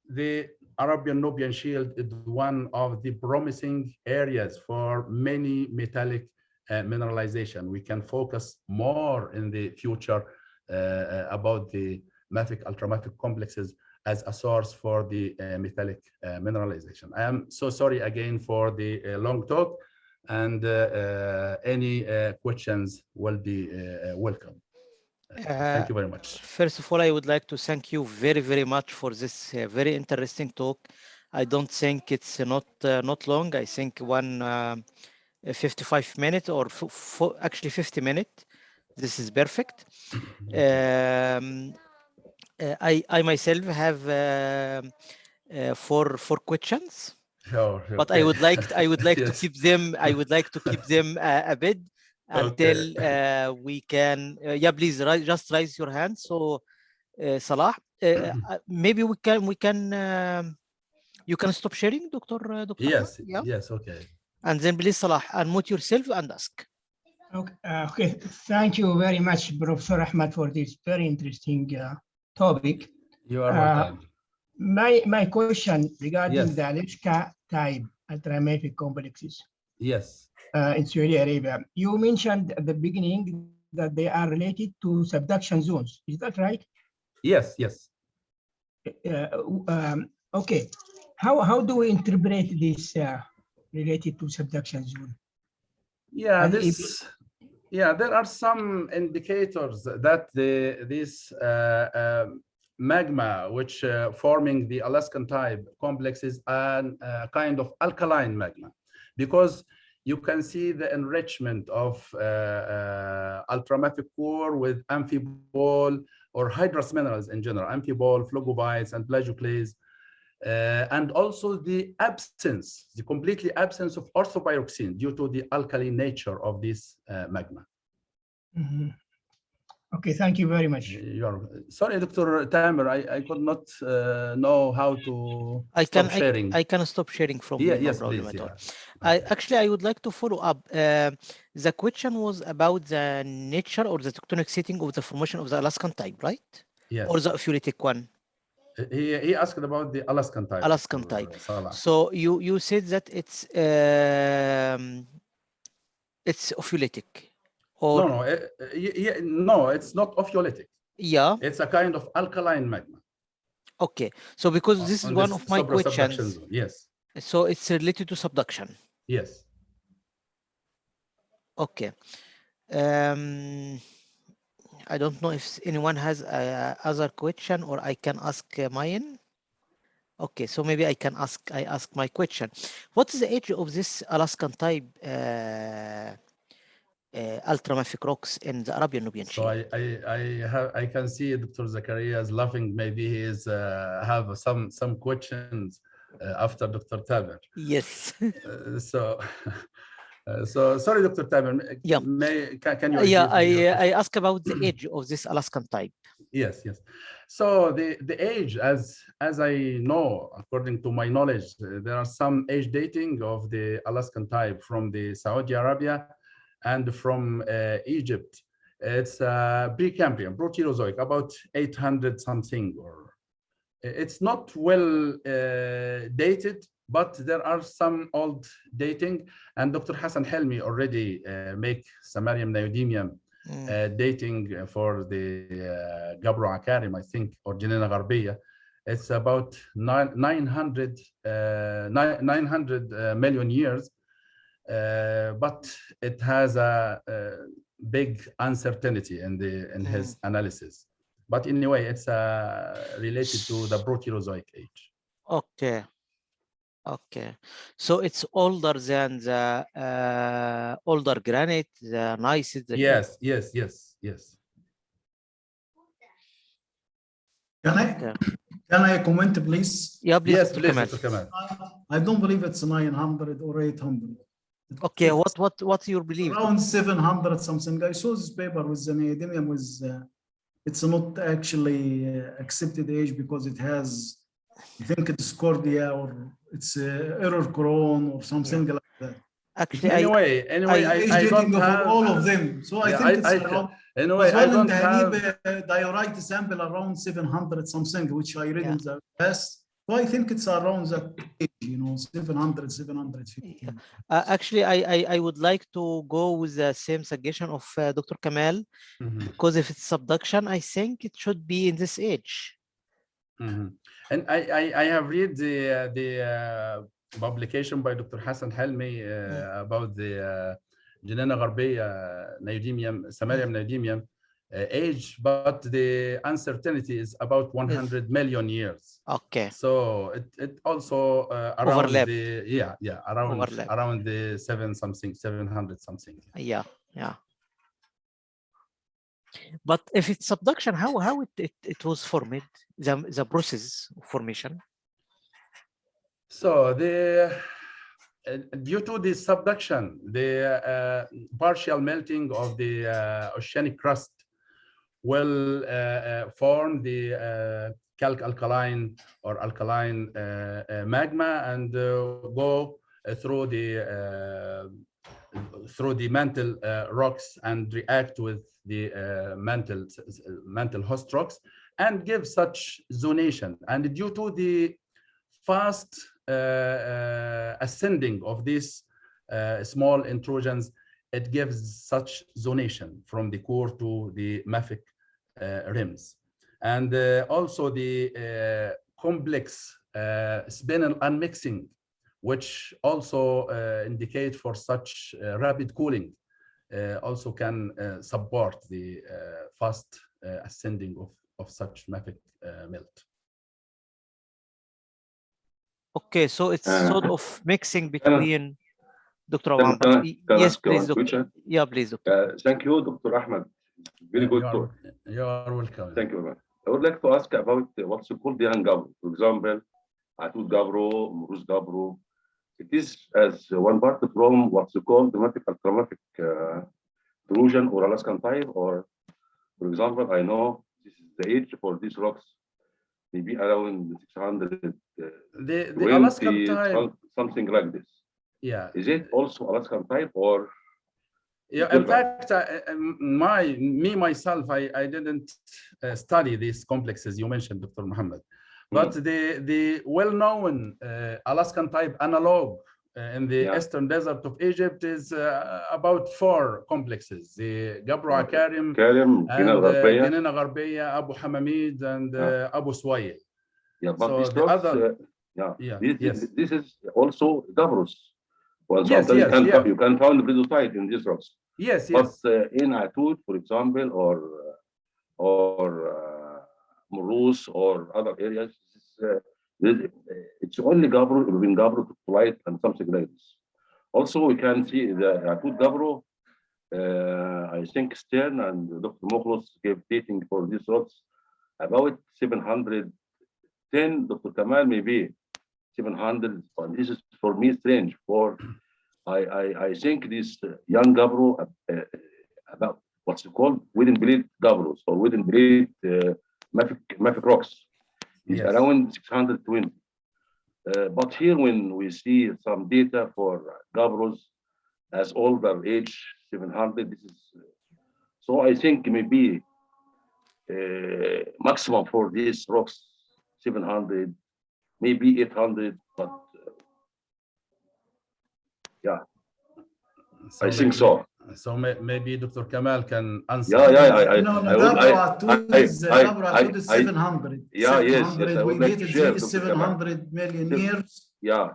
the Arabian-Nubian Shield is one of the promising areas for many metallic mineralization. We can focus more in the future about the mafic-ultramafic complexes as a source for the metallic mineralization. I am so sorry again for the long talk, and any questions will be welcome. Thank you very much. First of all, I would like to thank you very, very much for this very interesting talk. I don't think it's not long. I think 55 minutes or actually 50 minutes. This is perfect. I myself have four questions, sure, but okay. I would like Yes. to keep them. I would like to keep them a bit until we can. Yeah, please just raise your hand. So, Salah, maybe we can. You can stop sharing, Dr. Yes. Ahmed? Yeah. Yes. Okay. And then please, Salah, unmute yourself and ask. Okay. Okay. Thank you very much, Professor Ahmed, for this very interesting topic. You are welcome. My question regarding Yes. the Alaska type ultramafic complexes. Yes. In Saudi Arabia, you mentioned at the beginning that they are related to subduction zones. Is that right? Yes. Yes. Okay. How do we interpret this related to subduction zone? Yeah, there are some indicators that this magma, which forming the Alaskan type complex, is a kind of alkaline magma, because you can see the enrichment of ultramafic core with amphibole or hydrous minerals in general, amphibole, phlogobites, and plagioclase. And also the completely absence of orthopyroxene due to the alkaline nature of this magma. Mm-hmm. Okay, thank you very much. Sorry, Dr. Tamer, I could not know how to stop sharing. I can stop sharing from yeah, you, no yes, problem please, at all. Okay. Actually, I would like to follow up. The question was about the nature or the tectonic setting of the formation of the Alaskan type, right? Yes. Or the Opheletic one? He asked about the Alaskan type. Alaskan type. Salah. So you said that it's Opheletic. Or no, it's not Opheletic. Yeah. It's a kind of alkaline magma. Okay. So because this is one of my questions. Yes. So it's related to subduction. Yes. Okay. I don't know if anyone has other question, or I can ask mine. Okay, so maybe I ask my question. What is the age of this Alaskan type ultramafic rocks in the Arabian-Nubian Shield? So I can see Dr. Zakaria is laughing. Maybe he is have some questions after Dr. Tamer. Yes. So So sorry, Dr. Tamer. Yeah. Can you? Yeah, give me I ask about the age of this Alaskan type. Yes, yes. So the age, as I know, according to my knowledge, there are some age dating of the Alaskan type from the Saudi Arabia and from Egypt. It's Precambrian, Proterozoic, about 800 something, or it's not well dated, but there are some old dating. And Dr. Hassan Helmi already make Samarium neodymium dating for the Gabro Akarim, I think, or Janina Gharbiya. It's about 900 million years, but it has a big uncertainty in his analysis. But anyway, it's related to the Proterozoic age. Okay. Okay, so it's older than the older granite, the gneiss. Yes. Can I comment, please? Yeah, please. Yes, Dr. please, Kamal. Dr. Kamal. I don't believe it's 900 or 800. Okay, what's your belief? Around 700 something. I saw this paper with the neodymium with it's not actually accepted age because it has, I think, a discordia or it's error chrome or something like that. Actually, Anyway, I don't have all of them. So I think it's around. Anyway, I don't have diorite sample around 700 something, which I read in the past. So I think it's around that age, 700, 750. Actually, I would like to go with the same suggestion of Dr. Kamal, because if it's subduction, I think it should be in this age. And I have read the publication by Dr. Hassan Helmi about the Janina Gharbiya neodymium, Samarium neodymium age, but the uncertainty is about 100 million years. Okay. So it also around overlap. the around the 700 something. Yeah. But if it's subduction, how it was formed, the process of formation? So due to the subduction, the partial melting of the oceanic crust will form the calc alkaline or alkaline magma and go through the mantle rocks and react with the mantle host rocks and give such zonation. And due to the fast ascending of these small intrusions, it gives such zonation from the core to the mafic rims. And also the complex spinel unmixing, which also indicate for such rapid cooling, also can support the fast ascending of such mafic melt. Okay, so it's sort of mixing between Dr. Awam. Yes, please, Doctor. Yeah, please, Doctor. Thank you, Dr. Ahmed. Very good talk. You are welcome. Thank you very much. I would like to ask about what's called the Gabro. For example, Atut Gabro, Muruz Gabro. It is as one part from what's called the mafic-ultramafic intrusion or Alaskan type, or for example, I know this is the age for these rocks, maybe around 600. The Alaskan type, something like this. Yeah. Is it also Alaskan type or? Yeah. In fact, myself, I didn't study these complexes you mentioned, Dr. Muhammad, but the well-known Alaskan type analog in the eastern desert of Egypt is about 4 complexes: the Gabro Akarim, Janina Gharbiya, Abu Hamamid, and Abu Suwail. Yeah, but so these the rocks, other, this is also Gabros. Well, yes, you can find bridotite in these rocks. Yes. But in Atut, for example, or Murus or other areas, it's only Gabro, between Gabro to light and something like this. Also, we can see the Atut Gabro. I think Stern and Dr. Mokhlos gave dating for these rocks about 710. Dr. Kamal maybe 700. This is for me strange for I think this young Gabro about what's it called wooden blade Gabros or wooden blade mafic rocks is Yes. around 620. But here, when we see some data for Gabros as older age 700, this is so I think maybe maximum for these rocks 700, maybe 800, but yeah, So I think so. So maybe Dr. Kamal can answer. No, Gabro Atud is 700. Yeah, yes, I We would like to dated share. 700 million years. Yeah.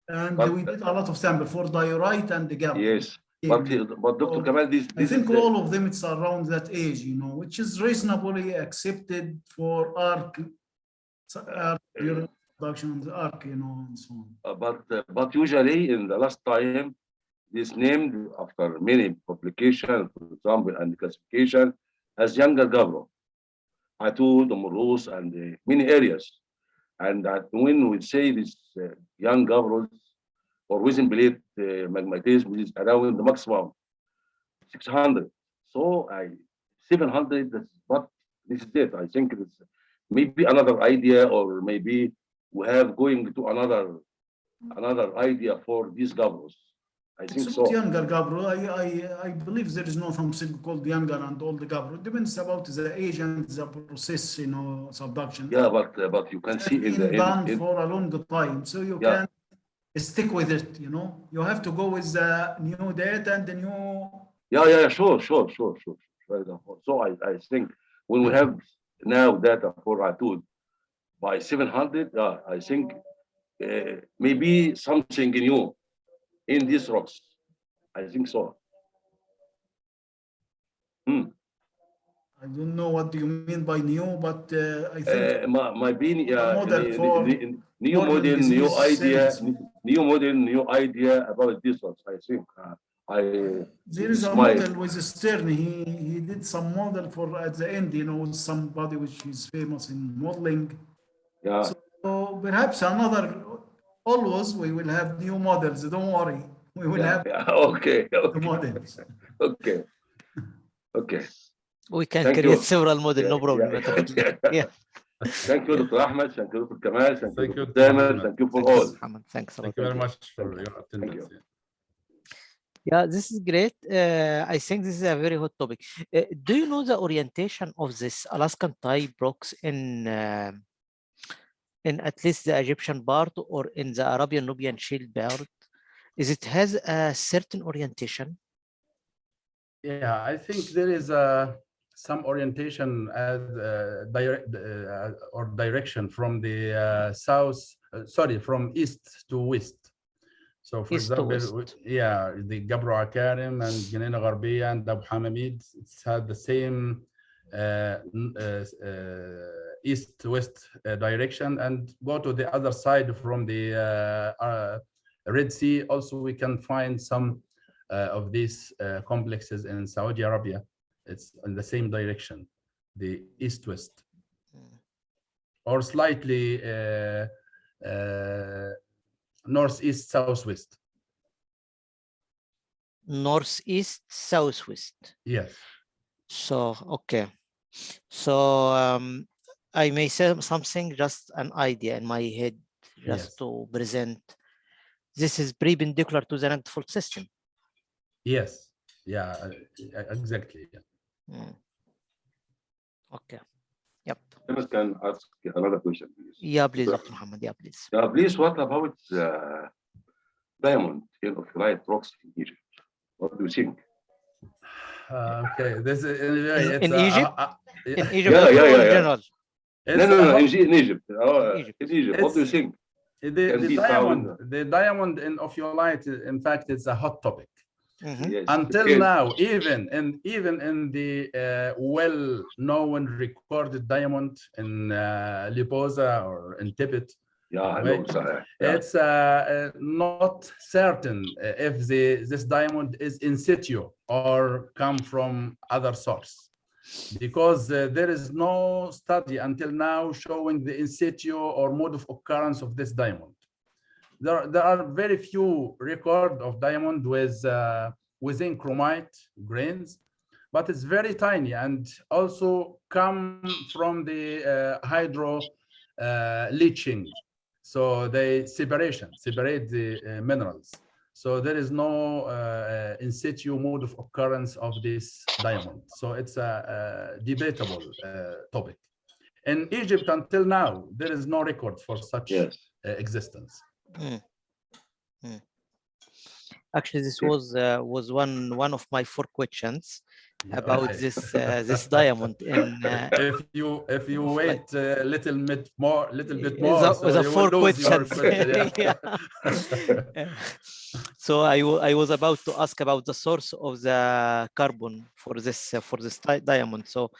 And But, we did a lot of samples for diorite and the Gabro. Yes, but Dr. Kamal, I this think is all of them, it's around that age, you know, which is reasonably accepted for arc production of the arc, you know, and so on. but usually in the last time, this named after many publications, for example, and classification as younger Gabro, Atud, Morus, and many areas. And when we say this young Gabros or wisdom blade magmatism is around the maximum 600. So 700, but this is it. I think it's maybe another idea, or maybe we have going to another idea for these Gabros. I think It's so. younger Gabro. I believe there is no something called younger and old Gabro. It depends about the age and the process, you know, subduction. Yeah, but you can see in the done for a long time, so you can stick with it. You know, you have to go with the new data and the new. Yeah, sure. So I think when we have now data for Atud by 700, I think maybe something new in these rocks. I think so. I don't know what do you mean by new, but I think my being model for new model, new model, new idea about this one. I think there is a model with Stern. He did some model for at the end, you know, somebody which is famous in modeling. Yeah. So perhaps another. Always we will have new models. Don't worry. We will have okay. the models. Okay. We can create several models, no problem. Yeah. Thank you, Dr. Ahmed. Thank you, Dr. Kamal. Thank you, Dr. Tamer. Thank you for all. Thanks a lot. Thank you very much for your attendance. Yeah, this is great. I think this is a very hot topic. Do you know the orientation of this Alaskan type rocks in at least the Egyptian part or in the Arabian-Nubian Shield part? Is it has a certain orientation? Yeah, I think there is some orientation as or direction from the from east to west. So, for example, the Gabro Akarim and Ginena Gharbiya and Abu Hamamid, it's had the same east-west direction, and go to the other side from the Red Sea. Also, we can find some of these complexes in Saudi Arabia. It's in the same direction, the east-west, or slightly northeast, southwest. Northeast, southwest. Yes. So, okay. So I may say something, just an idea in my head, just to present. This is perpendicular to the negative fault system. Yes. Yeah, exactly. Yeah. Okay. Yep. I can ask another question, please. Yeah, please, Dr. Muhammad. Yeah, please. Please, what about diamond in Opheletic rocks in Egypt? What do you think? Okay, this is in Egypt. In Egypt, yeah. In general. No, in Egypt. In Egypt. What do you think? The diamond in Ophiolite, in fact, it's a hot topic. Yes, until now, even in the well-known recorded diamond in Liposa or in Tibet, it's not certain if this diamond is in situ or come from other source, because there is no study until now showing the in situ or mode of occurrence of this diamond. there are very few record of diamond with within chromite grains, but it's very tiny and also come from the hydro leaching. So they separate the minerals. So there is no in situ mode of occurrence of this diamond. So it's a debatable topic. In Egypt until now, there is no record for such existence. Actually, this was one of my 4 questions about this diamond. If you wait a little bit more, so you will lose your question. So I was about to ask about the source of the carbon for this diamond. So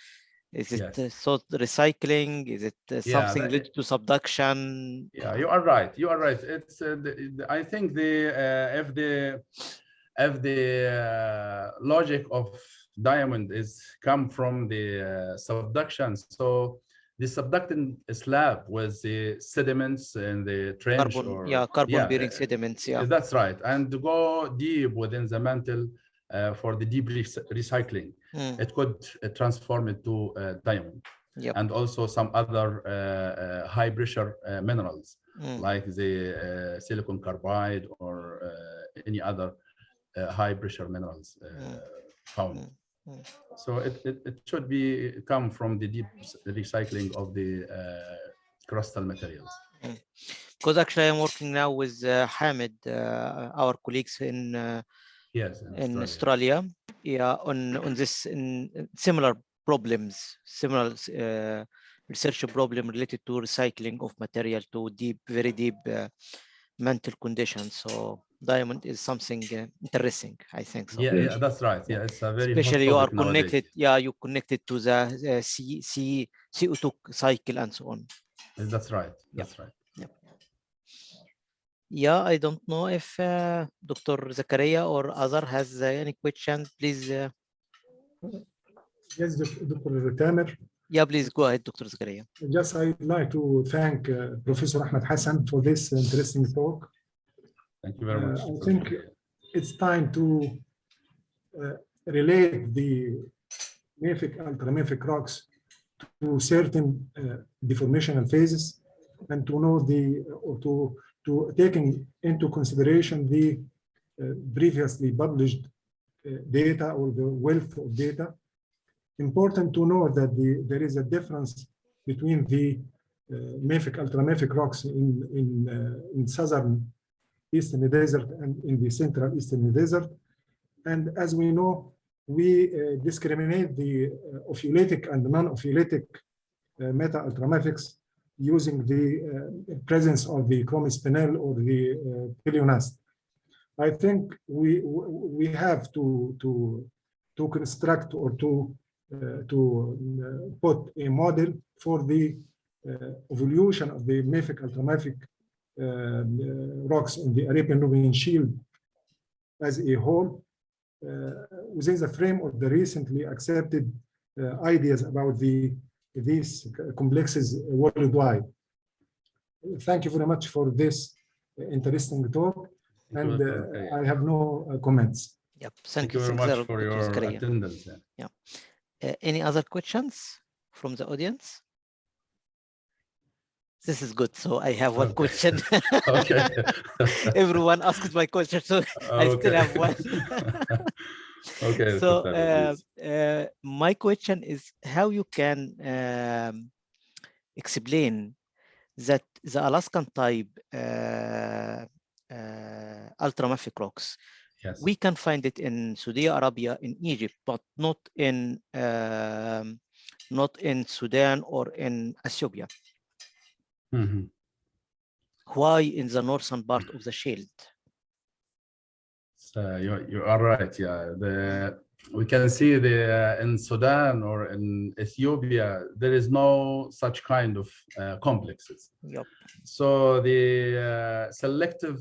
is it so recycling? Is it something related to subduction? Yeah, you are right. You are right. It's I think if the logic of diamond is come from the subduction, so the subducting slab with the sediments in the trench, carbon bearing sediments. Yeah, that's right, and to go deep within the mantle for the deep recycling. It could transform it to diamond. And also some other high pressure minerals like the silicon carbide or any other high pressure minerals found. So it should be come from the deep recycling of the crustal materials. Because actually I'm working now with Ahmed, our colleagues in Australia, on this similar problems, similar research problem related to recycling of material to very deep mantle conditions. So diamond is something interesting, I think so. Yeah, that's right. Yeah, it's a very especially you are connected. Nowadays. Yeah, you connected to the CO2 cycle and so on. That's right. That's right. Yeah, I don't know if Dr. Zakaria or other has any question, please. Yes, Dr. Tamer. Yeah, please go ahead, Dr. Zakaria. Just I'd like to thank Professor Ahmed Hassan for this interesting talk. Thank you very much. I think it's time to relate the mafic-ultramafic rocks to certain deformational phases and to know to taking into consideration the previously published data or the wealth of data. Important to know that there is a difference between the mafic-ultramafic rocks in southern Eastern Desert and in the Central Eastern Desert. And as we know, we discriminate the Opheletic and non-Opheletic meta-ultramafics using the presence of the chromospinel or the paleonast. I think we have to construct or to put a model for the evolution of the mafic-ultramafic rocks in the Arabian-Nubian Shield as a whole within the frame of the recently accepted ideas about these complexes worldwide. Thank you very much for this interesting talk, and I have no comments. Yep. Thank you very much for your attendance. Yeah. Any other questions from the audience? This is good. So I have one question. Okay. Everyone asked my question, so I still have one. Okay. So my question is how you can explain that the Alaskan type ultramafic rocks, we can find it in Saudi Arabia, in Egypt, but not in Sudan or in Ethiopia. Mm-hmm. Why in the northern part of the shield? So you are right. Yeah, we can see in Sudan or in Ethiopia there is no such kind of complexes. Yep. So the selective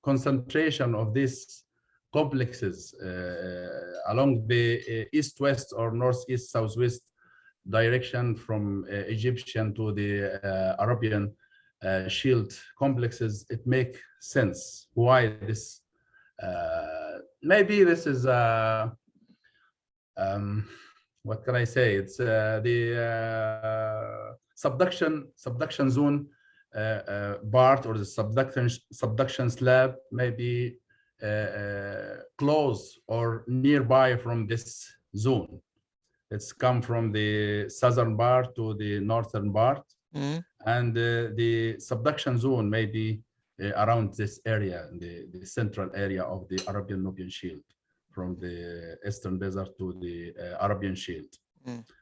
concentration of these complexes along the east-west or northeast-southwest direction from Egyptian to the Arabian shield complexes, it makes sense why this. Maybe this is what can I say? It's the subduction zone part, or the subduction slab, maybe close or nearby from this zone. It's come from the southern part to the northern part, and the subduction zone may be around this area, the central area of the Arabian-Nubian Shield, from the Eastern Desert to the Arabian Shield.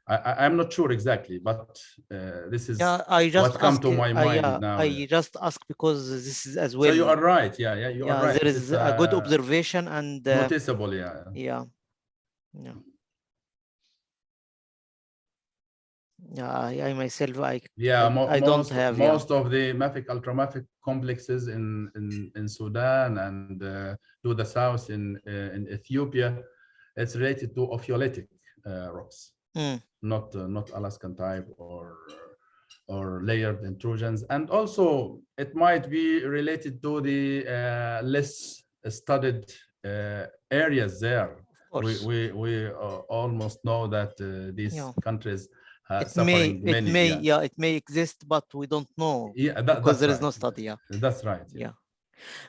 I'm not sure exactly, but this is what come to my mind now. I just ask because this is as well. So you are right. Yeah, you are right. There is a good observation and noticeable. Yeah. I myself, I most, don't have most of the mafic-ultramafic complexes in Sudan and to the south in Ethiopia, it's related to Opheletic rocks, not Alaskan type or layered intrusions, and also it might be related to the less studied areas there. We almost know that these countries. It may exist, but we don't know. Because there is no study. That's right.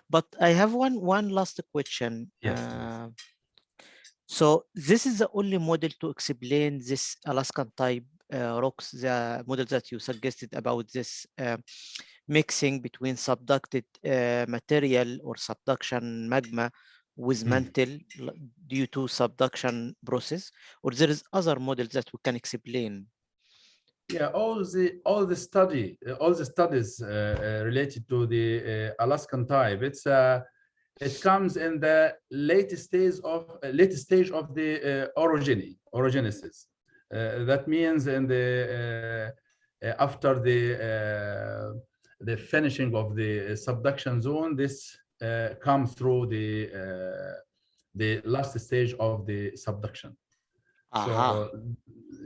But I have one last question. Yes. So this is the only model to explain this Alaskan type rocks, the model that you suggested about this mixing between subducted material or subduction magma with mantle due to subduction process, or there is other models that we can explain? Yeah, all the studies related to the Alaskan type, it comes in the latest stage of the orogenesis. That means in the after the finishing of the subduction zone, this comes through the last stage of the subduction.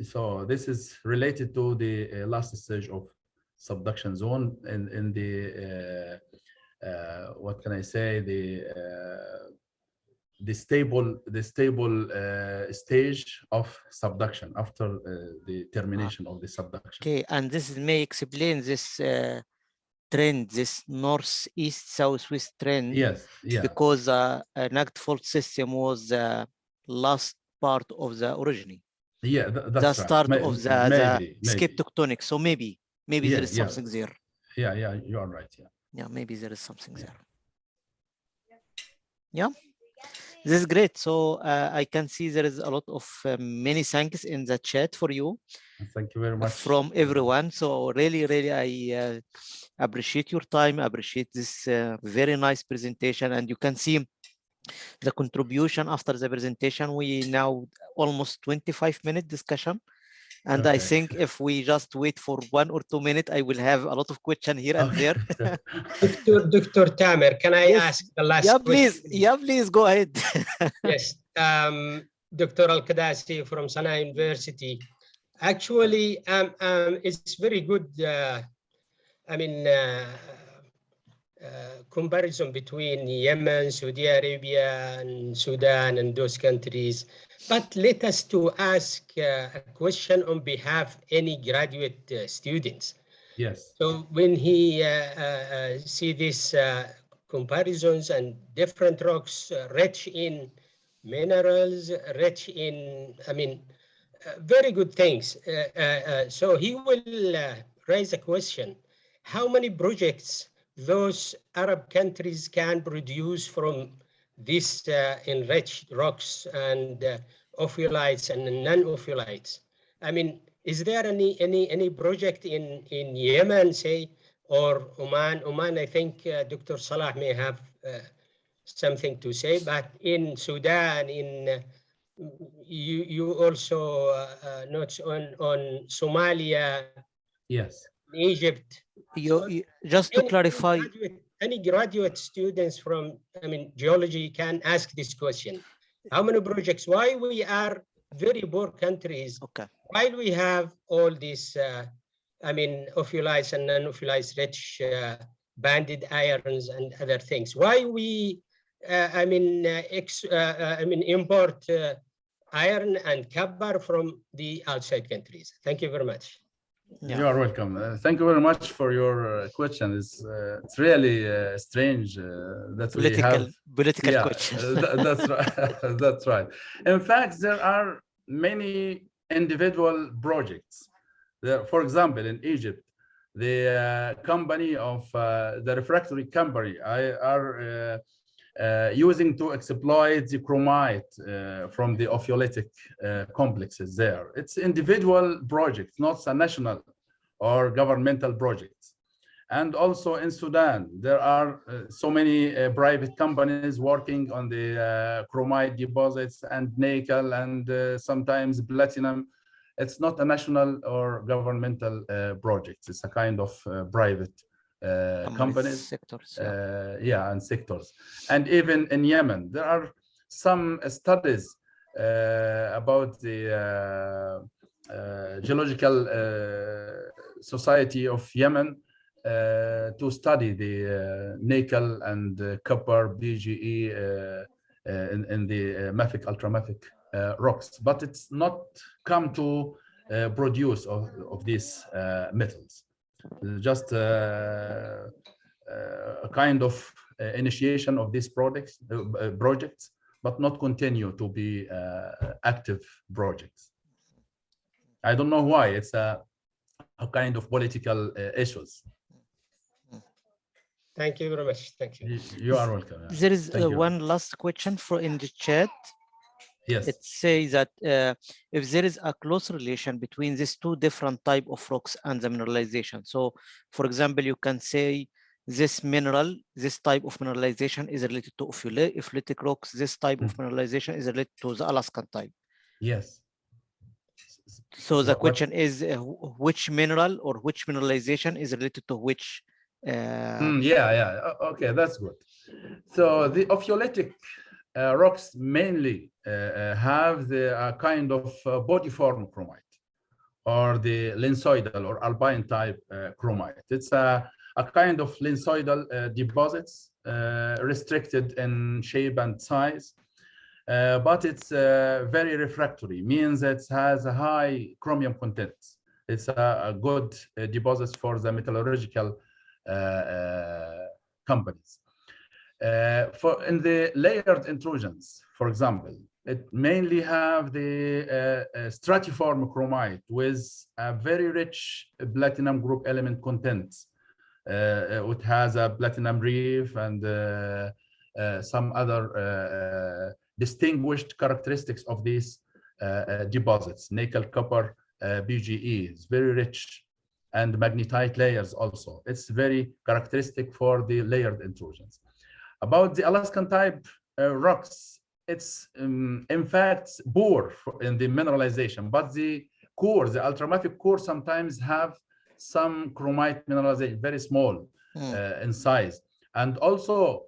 So this is related to the last stage of subduction zone in the what can I say, the stable stage of subduction after the termination of the subduction. Okay, and this may explain this trend, this northeast southwest trend. Yes, yeah. Because a nugget fault system was the last part of the orogeny. Yeah, that's the start right. of the skip tectonic. So maybe there is something there. Yeah, you are right. Yeah, maybe there is something there. Yeah, this is great. So I can see there is a lot of many thanks in the chat for you. Thank you very much from everyone. So really I appreciate your time. Appreciate this very nice presentation, and you can see the contribution after the presentation. We now almost 25-minute discussion. And I think if we just wait for 1 or 2 minutes, I will have a lot of questions here and there. Dr. Tamer, can I ask the last question? Yeah, please go ahead. Yes, Dr. Al-Qadasi from Sana University. Actually, it's very good. Comparison between Yemen, Saudi Arabia, and Sudan, and those countries. But let us to ask a question on behalf of any graduate students. Yes. So when he see these comparisons and different rocks rich in minerals, rich in, very good things. So he will raise a question: how many projects those Arab countries can produce from these enriched rocks and ophelites and non-ophelites? Is there any project in Yemen, say, or Oman? Oman, I think Dr. Salah may have something to say, but in Sudan, you also notes on Somalia, yes, Egypt. Just to clarify, any graduate students from geology can ask this question: how many projects? Why we are very poor countries? Okay. While we have all these I mean, ophiolized and non-ophiolized rich banded irons and other things. Why we, import iron and copper from the outside countries? Thank you very much. Yeah. You are welcome. Thank you very much for your question. It's really strange that we have political question. that's right. That's right. In fact, there are many individual projects. For example, in Egypt, the company of the refractory company are using to exploit the chromite from the Opheletic complexes there. It's individual projects, not a national or governmental projects. And also in Sudan, there are so many private companies working on the chromite deposits and nickel and sometimes platinum. It's not a national or governmental project. It's a kind of private companies, sectors, and sectors. And even in Yemen, there are some studies about the Geological Society of Yemen to study the nickel and copper BGE in the mafic-ultramafic rocks, but it's not come to produce of these metals. Just a kind of initiation of these projects, but not continue to be active projects. I don't know why. It's a kind of political issues. Thank you very much. Thank you. You are welcome. There is one last question in the chat. Yes. It says that if there is a close relation between these two different type of rocks and the mineralization. So, for example, you can say this mineral, this type of mineralization is related to Opheletic rocks. This type of mineralization is related to the Alaskan type. Yes. So the question is which mineral or which mineralization is related to which? Okay, that's good. So the Opheletic rocks mainly have the kind of body-form chromite, or the linsoidal or alpine type chromite. It's a kind of linsoidal deposits, restricted in shape and size, but it's very refractory, means it has a high chromium content. It's a good deposit for the metallurgical companies. For in the layered intrusions, for example, it mainly have the stratiform chromite with a very rich platinum group element content. It has a platinum reef and some other distinguished characteristics of these deposits. Nickel, copper, BGE is very rich, and magnetite layers also. It's very characteristic for the layered intrusions. About the Alaskan type rocks, it's in fact poor in the mineralization, but the core, the ultramafic core, sometimes have some chromite mineralization, very small in size. And also,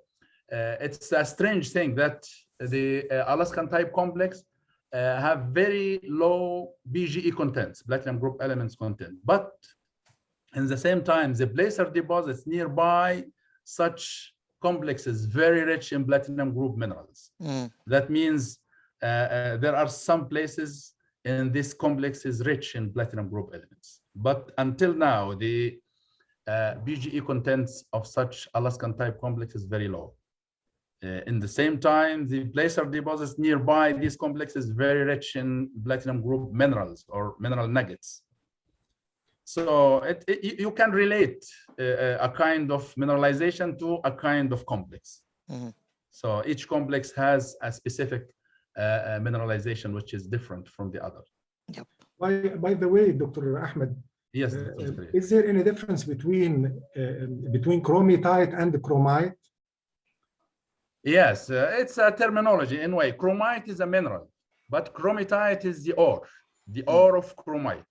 it's a strange thing that the Alaskan type complex have very low BGE contents, platinum group elements content, but in the same time, the placer deposits nearby such complexes very rich in platinum group minerals. That means there are some places in this complex is rich in platinum group elements. But until now, the BGE contents of such Alaskan type complex is very low. In the same time, the placer deposits nearby these complexes very rich in platinum group minerals or mineral nuggets. So you can relate a kind of mineralization to a kind of complex. So each complex has a specific mineralization which is different from the other. Yep. By the way, Dr. Ahmed, yes, is there any difference between chromitite and chromite? Yes, it's a terminology. Anyway, chromite is a mineral, but chromitite is the ore of chromite.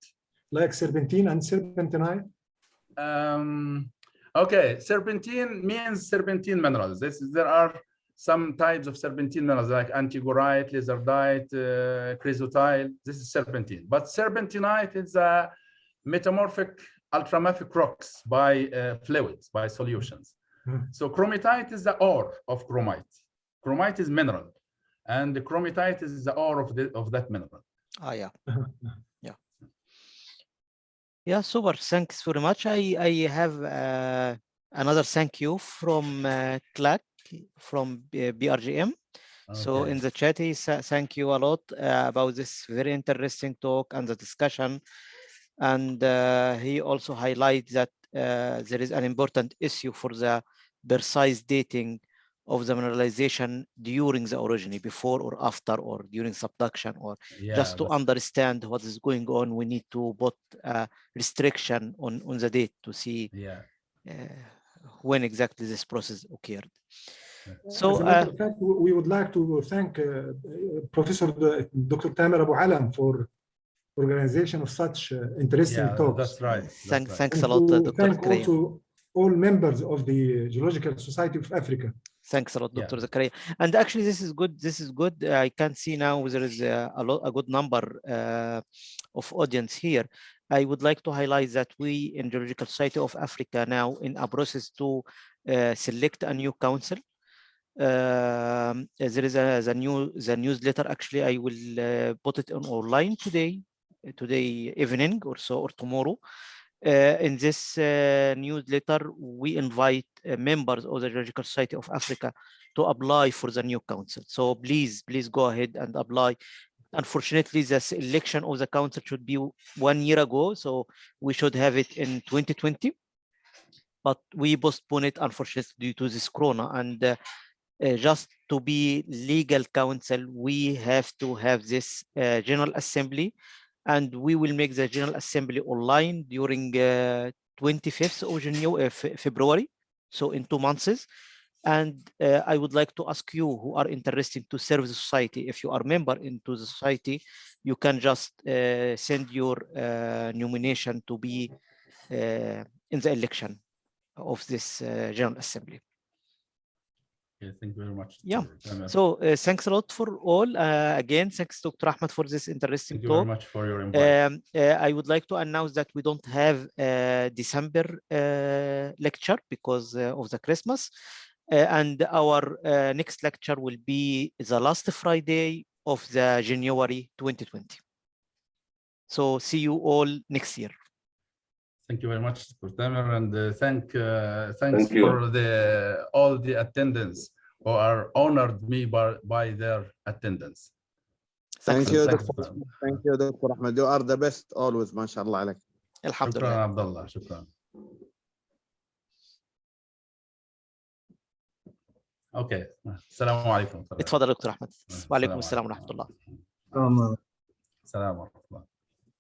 Like serpentine and serpentinite? Okay, serpentine means serpentine minerals. There are some types of serpentine minerals like antigorite, lizardite, chrysotile. This is serpentine. But serpentinite is a metamorphic ultramafic rocks by fluids, by solutions. So chromitite is the ore of chromite. Chromite is mineral, and the chromitite is the ore of that mineral. Ah, yeah. Yeah. Yeah, super. Thanks very much. I have another thank you from Clark from BRGM. So in the chat, he thank you a lot about this very interesting talk and the discussion. And he also highlights that there is an important issue for the precise dating of the mineralization during the orogeny, before or after, or during subduction, or just to understand what is going on. We need to put a restriction on the date to see when exactly this process occurred. So, as a matter of fact, we would like to thank Professor Dr. Tamer Abu Alam for organization of such interesting talks. That's right. Thanks a lot, Dr. Thank also all members of the Geological Society of Africa. Thanks a lot, Dr. Zakaria. And actually, this is good. This is good. I can see now there is a good number of audience here. I would like to highlight that we in Geological Society of Africa now in a process to select a new council. There is the newsletter. Actually, I will put it online today evening or so, or tomorrow. In this newsletter, we invite members of the Geological Society of Africa to apply for the new council. So please go ahead and apply. Unfortunately, the election of the council should be 1 year ago, so we should have it in 2020. But we postpone it, unfortunately, due to this corona. And just to be legal council, we have to have this General Assembly. And we will make the General Assembly online during 25th of February, so in 2 months. And I would like to ask you who are interested to serve the society, if you are a member into the society, you can just send your nomination to be in the election of this General Assembly. Thank you very much. Yeah. So thanks a lot for all. Again, thanks, Dr. Ahmed, for this interesting talk. Thank you very much for your invite. I would like to announce that we don't have December lecture because of the Christmas. And our next lecture will be the last Friday of the January 2020. So see you all next year. Thank you very much, Dr. Tamer, and thanks for all the attendants who are honored me by their attendance. Thank you, Dr. Thank you, Dr. Ahmed. You are the best always, mashallah عليك. Alhamdulillah. شكرا عبد الله. شكرا. اوكي. السلام عليكم. اتفضل دكتور احمد. وعليكم السلام ورحمه الله. السلام ورحمه الله.